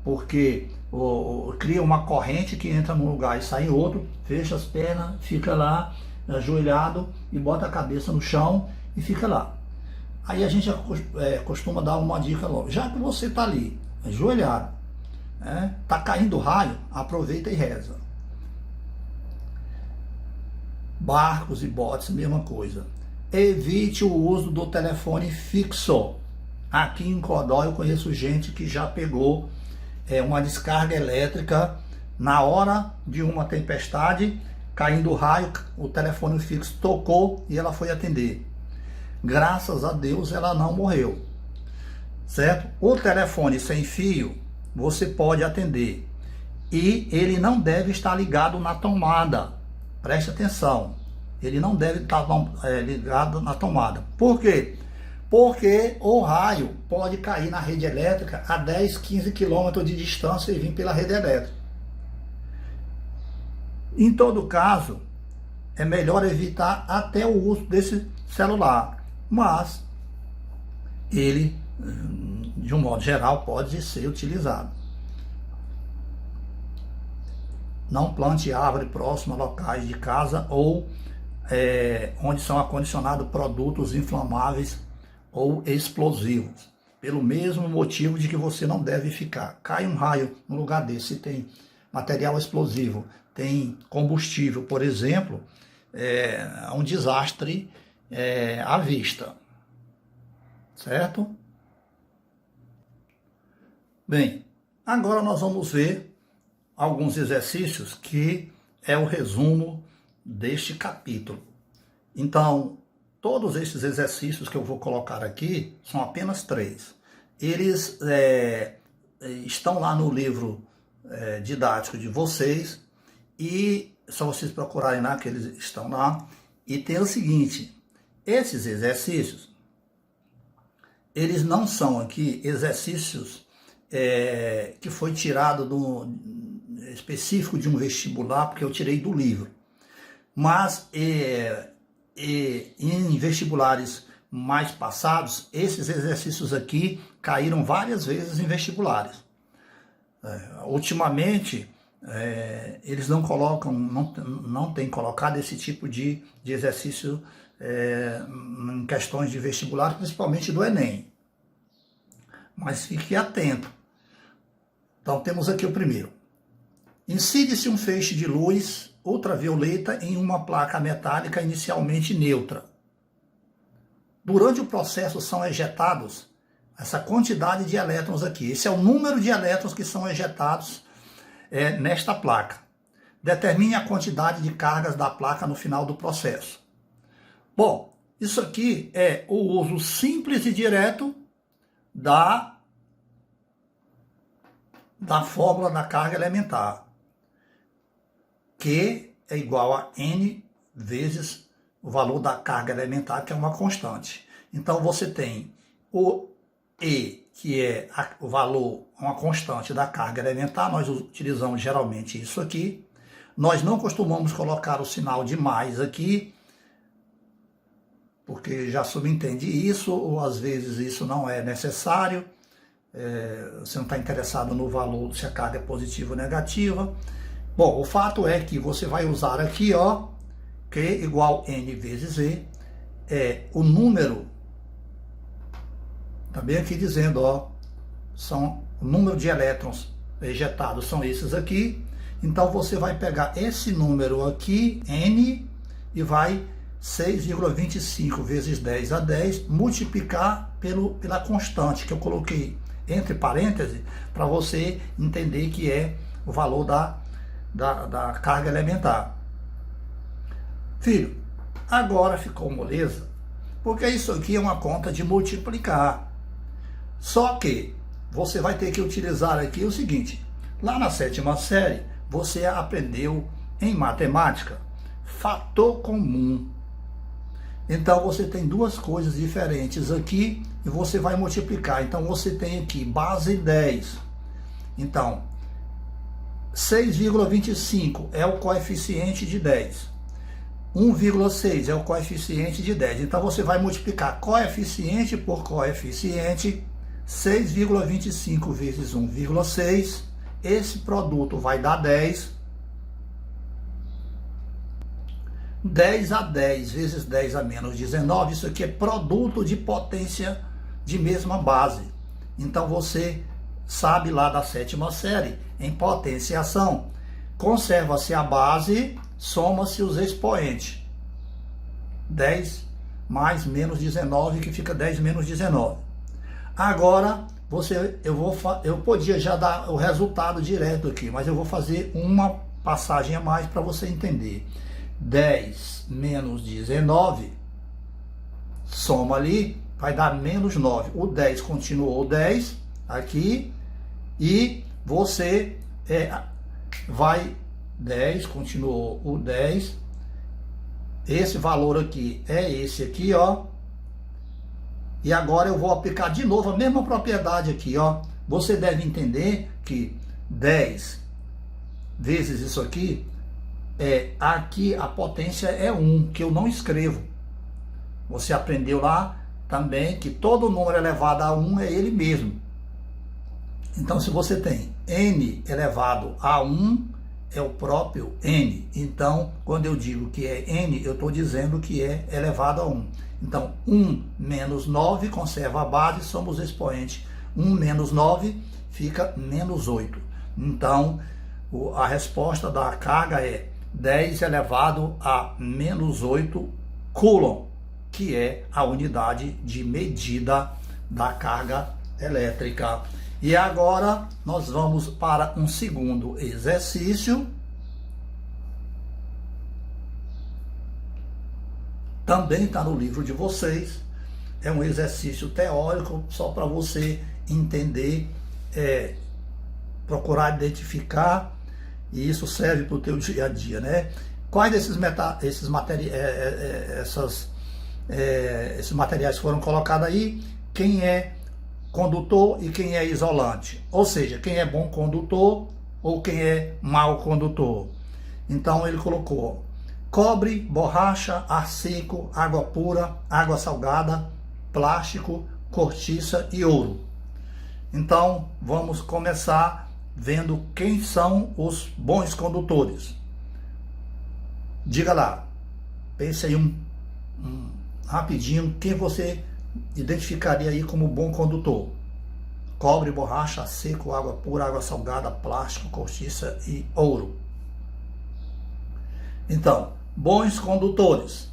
Speaker 1: porque cria uma corrente que entra num lugar e sai em outro, fecha as pernas, fica lá ajoelhado e bota a cabeça no chão e fica lá. Aí a gente costuma dar uma dica logo, já que você está ali, ajoelhado, está caindo raio, aproveita e reza. Barcos e botes, mesma coisa. Evite o uso do telefone fixo. Aqui em Codó eu conheço gente que já pegou uma descarga elétrica na hora de uma tempestade, caindo raio, o telefone fixo tocou e ela foi atender. Graças a Deus ela não morreu, certo? O telefone sem fio você pode atender e ele não deve estar ligado na tomada. Preste atenção, ele não deve estar ligado na tomada. Por quê? Porque o raio pode cair na rede elétrica a 10, 15 km de distância e vir pela rede elétrica. Em todo caso, é melhor evitar até o uso desse celular, mas ele, de um modo geral, pode ser utilizado. Não plante árvore próxima a locais de casa ou onde são acondicionados produtos inflamáveis ou explosivos, pelo mesmo motivo de que você não deve ficar. Cai um raio no lugar desse, tem material explosivo, tem combustível, por exemplo, é um desastre à vista, certo? Bem, agora nós vamos ver alguns exercícios que é o resumo deste capítulo. Então, todos esses exercícios que eu vou colocar aqui são apenas 3. Eles estão lá no livro didático de vocês e só vocês procurarem lá que eles estão lá. E tem o seguinte, esses exercícios, eles não são aqui exercícios que foi tirado específico de um vestibular, porque eu tirei do livro. Mas em vestibulares mais passados, esses exercícios aqui caíram várias vezes em vestibulares. Ultimamente, eles não colocam, não têm colocado esse tipo de exercício em questões de vestibular, principalmente do Enem. Mas fique atento. Então temos aqui o primeiro. Incide-se um feixe de luz ultravioleta em uma placa metálica inicialmente neutra. Durante o processo são ejetados essa quantidade de elétrons aqui. Esse é o número de elétrons que são ejetados nesta placa. Determine a quantidade de cargas da placa no final do processo. Bom, isso aqui é o uso simples e direto da fórmula da carga elementar, Q é igual a N vezes o valor da carga elementar, que é uma constante. Então você tem o E, que é o valor, uma constante da carga elementar. Nós utilizamos geralmente isso aqui. Nós não costumamos colocar o sinal de mais aqui, porque já subentende isso, ou às vezes isso não é necessário. Você não está interessado no valor, se a carga é positiva ou negativa. Bom, o fato é que você vai usar aqui, ó, Q igual N vezes E, o número, também aqui dizendo, ó, o número de elétrons ejetados são esses aqui. Então você vai pegar esse número aqui, N, e vai 6,25 vezes 10 a 10, multiplicar pela constante que eu coloquei entre parênteses, para você entender que é o valor da carga elementar. Filho, agora ficou moleza, porque isso aqui é uma conta de multiplicar. Só que você vai ter que utilizar aqui o seguinte, lá na 7ª série, você aprendeu em matemática fator comum. Então você tem duas coisas diferentes aqui e você vai multiplicar. Então você tem aqui base 10. Então 6,25 é o coeficiente de 10. 1,6 é o coeficiente de 10. Então você vai multiplicar coeficiente por coeficiente, 6,25 vezes 1,6, esse produto vai dar 10. 10 a 10 vezes 10 a menos 19, isso aqui é produto de potência de mesma base. Então você sabe lá da sétima série, em potenciação, conserva-se a base, soma-se os expoentes. 10 mais menos 19, que fica 10 menos 19. Agora, eu podia já dar o resultado direto aqui, mas eu vou fazer uma passagem a mais para você entender. 10 menos 19, soma ali, vai dar menos 9. O 10 continuou 10 aqui, e você vai 10, continuou o 10. Esse valor aqui é esse aqui, ó. E agora eu vou aplicar de novo a mesma propriedade aqui, ó. Você deve entender que 10 vezes isso aqui, aqui a potência é 1, que eu não escrevo. Você aprendeu lá também que todo número elevado a 1 é ele mesmo. Então, se você tem n elevado a 1, é o próprio n. Então, quando eu digo que é n, eu estou dizendo que é elevado a 1. Então, 1 menos 9 conserva a base, somos expoentes. 1 menos 9 fica menos 8. Então, a resposta da carga é 10 elevado a menos 8 coulomb, que é a unidade de medida da carga elétrica. E agora nós vamos para um segundo exercício. Também está no livro de vocês. É um exercício teórico, só para você entender, procurar identificar, e isso serve para o teu dia a dia, né? Quais desses esses materiais foram colocados aí? Quem é condutor e quem é isolante, ou seja, quem é bom condutor ou quem é mau condutor. Então ele colocou cobre, borracha, ar seco, água pura, água salgada, plástico, cortiça e ouro. Então vamos começar vendo quem são os bons condutores. Diga lá, pense aí rapidinho, quem você identificaria aí como bom condutor? Cobre, borracha, seco, água pura, água salgada, plástico, cortiça e ouro. Então, bons condutores.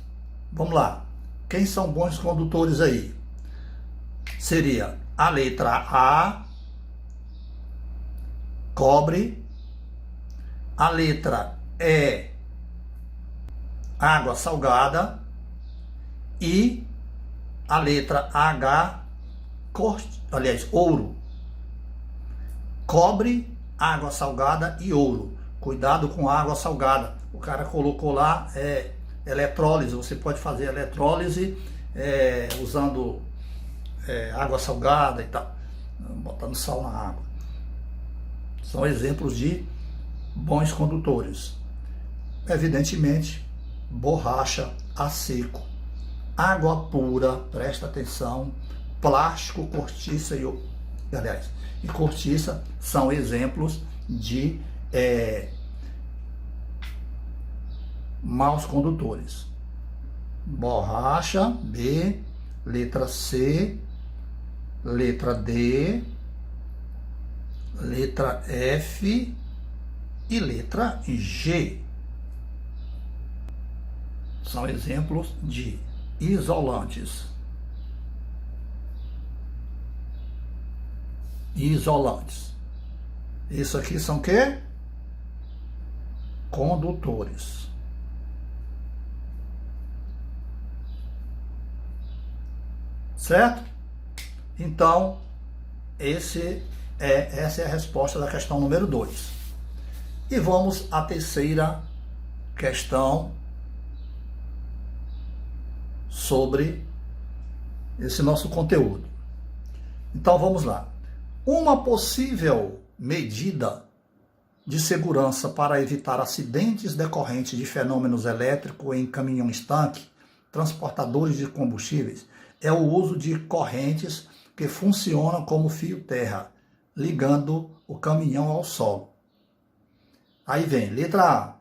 Speaker 1: Vamos lá. Quem são bons condutores aí? Seria a letra A, cobre, a letra E, água salgada, e a letra H, ouro. Cobre, água salgada e ouro. Cuidado com a água salgada. O cara colocou lá eletrólise. Você pode fazer eletrólise usando água salgada e tal, botando sal na água. São exemplos de bons condutores. Evidentemente, borracha a seco, água pura, presta atenção, plástico, cortiça e cortiça são exemplos de maus condutores. Borracha, B, letra C, letra D, letra F e letra G. São exemplos de isolantes. Isolantes. Isso aqui são o quê? Condutores. Certo? Então, essa é a resposta da questão número 2. E vamos à terceira questão sobre esse nosso conteúdo. Então vamos lá. Uma possível medida de segurança para evitar acidentes decorrentes de fenômenos elétricos em caminhões-tanque, transportadores de combustíveis, é o uso de correntes que funcionam como fio terra, ligando o caminhão ao solo. Aí vem, letra A.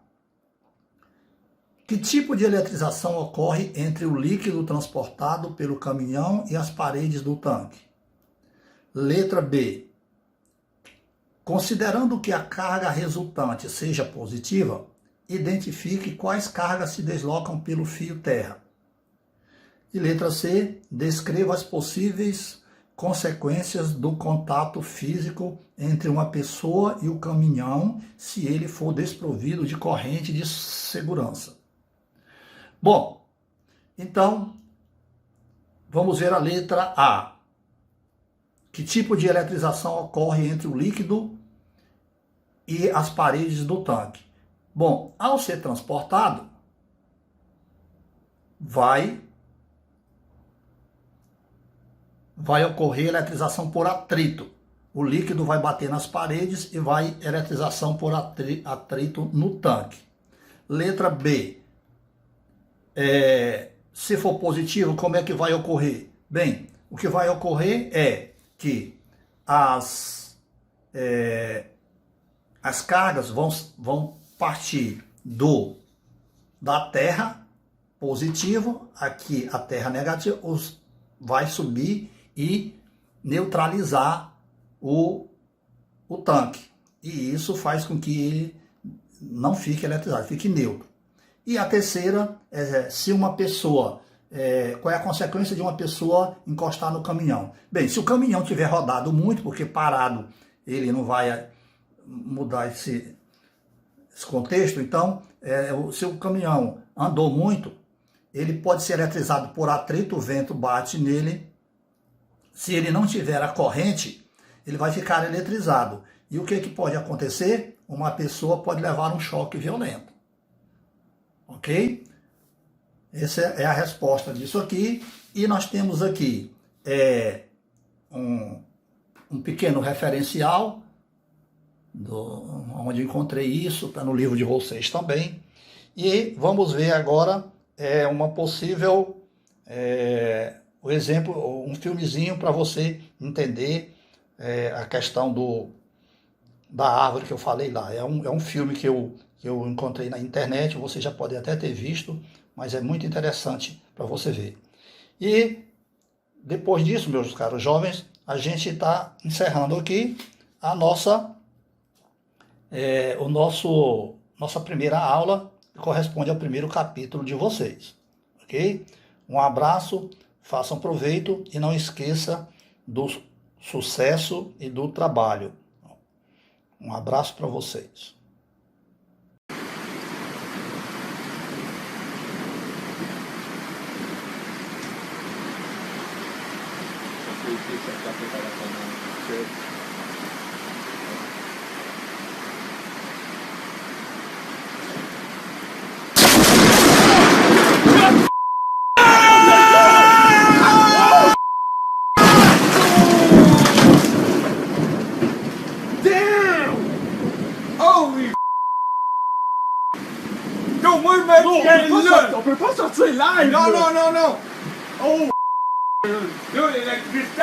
Speaker 1: Que tipo de eletrização ocorre entre o líquido transportado pelo caminhão e as paredes do tanque? Letra B. Considerando que a carga resultante seja positiva, identifique quais cargas se deslocam pelo fio terra. E letra C. Descreva as possíveis consequências do contato físico entre uma pessoa e o caminhão se ele for desprovido de corrente de segurança. Bom, então, vamos ver a letra A. Que tipo de eletrização ocorre entre o líquido e as paredes do tanque? Bom, ao ser transportado, vai ocorrer eletrização por atrito. O líquido vai bater nas paredes e vai eletrização por atrito no tanque. Letra B. Se for positivo, como é que vai ocorrer? Bem, o que vai ocorrer é que as cargas vão partir da terra positivo, aqui a terra negativa, vai subir e neutralizar o tanque. E isso faz com que ele não fique eletrizado, fique neutro. E a terceira é se uma pessoa, qual é a consequência de uma pessoa encostar no caminhão? Bem, se o caminhão tiver rodado muito, porque parado ele não vai mudar esse contexto, então, se o caminhão andou muito, ele pode ser eletrizado por atrito, o vento bate nele. Se ele não tiver a corrente, ele vai ficar eletrizado. E o que pode acontecer? Uma pessoa pode levar um choque violento. Ok? Essa é a resposta disso aqui. E nós temos aqui um pequeno referencial, onde encontrei isso, está no livro de vocês também. E vamos ver agora uma possível, o exemplo, um filmezinho para você entender a questão da árvore que eu falei lá. É um filme que eu encontrei na internet, você já pode até ter visto, mas é muito interessante para você ver. E depois disso, meus caros jovens, a gente está encerrando aqui a nossa primeira aula, que corresponde ao primeiro capítulo de vocês. Ok? Um abraço, façam proveito e não esqueça do sucesso e do trabalho. Um abraço para vocês.
Speaker 2: On peut pas sortir live! Non! Oh! Là, l'électricité!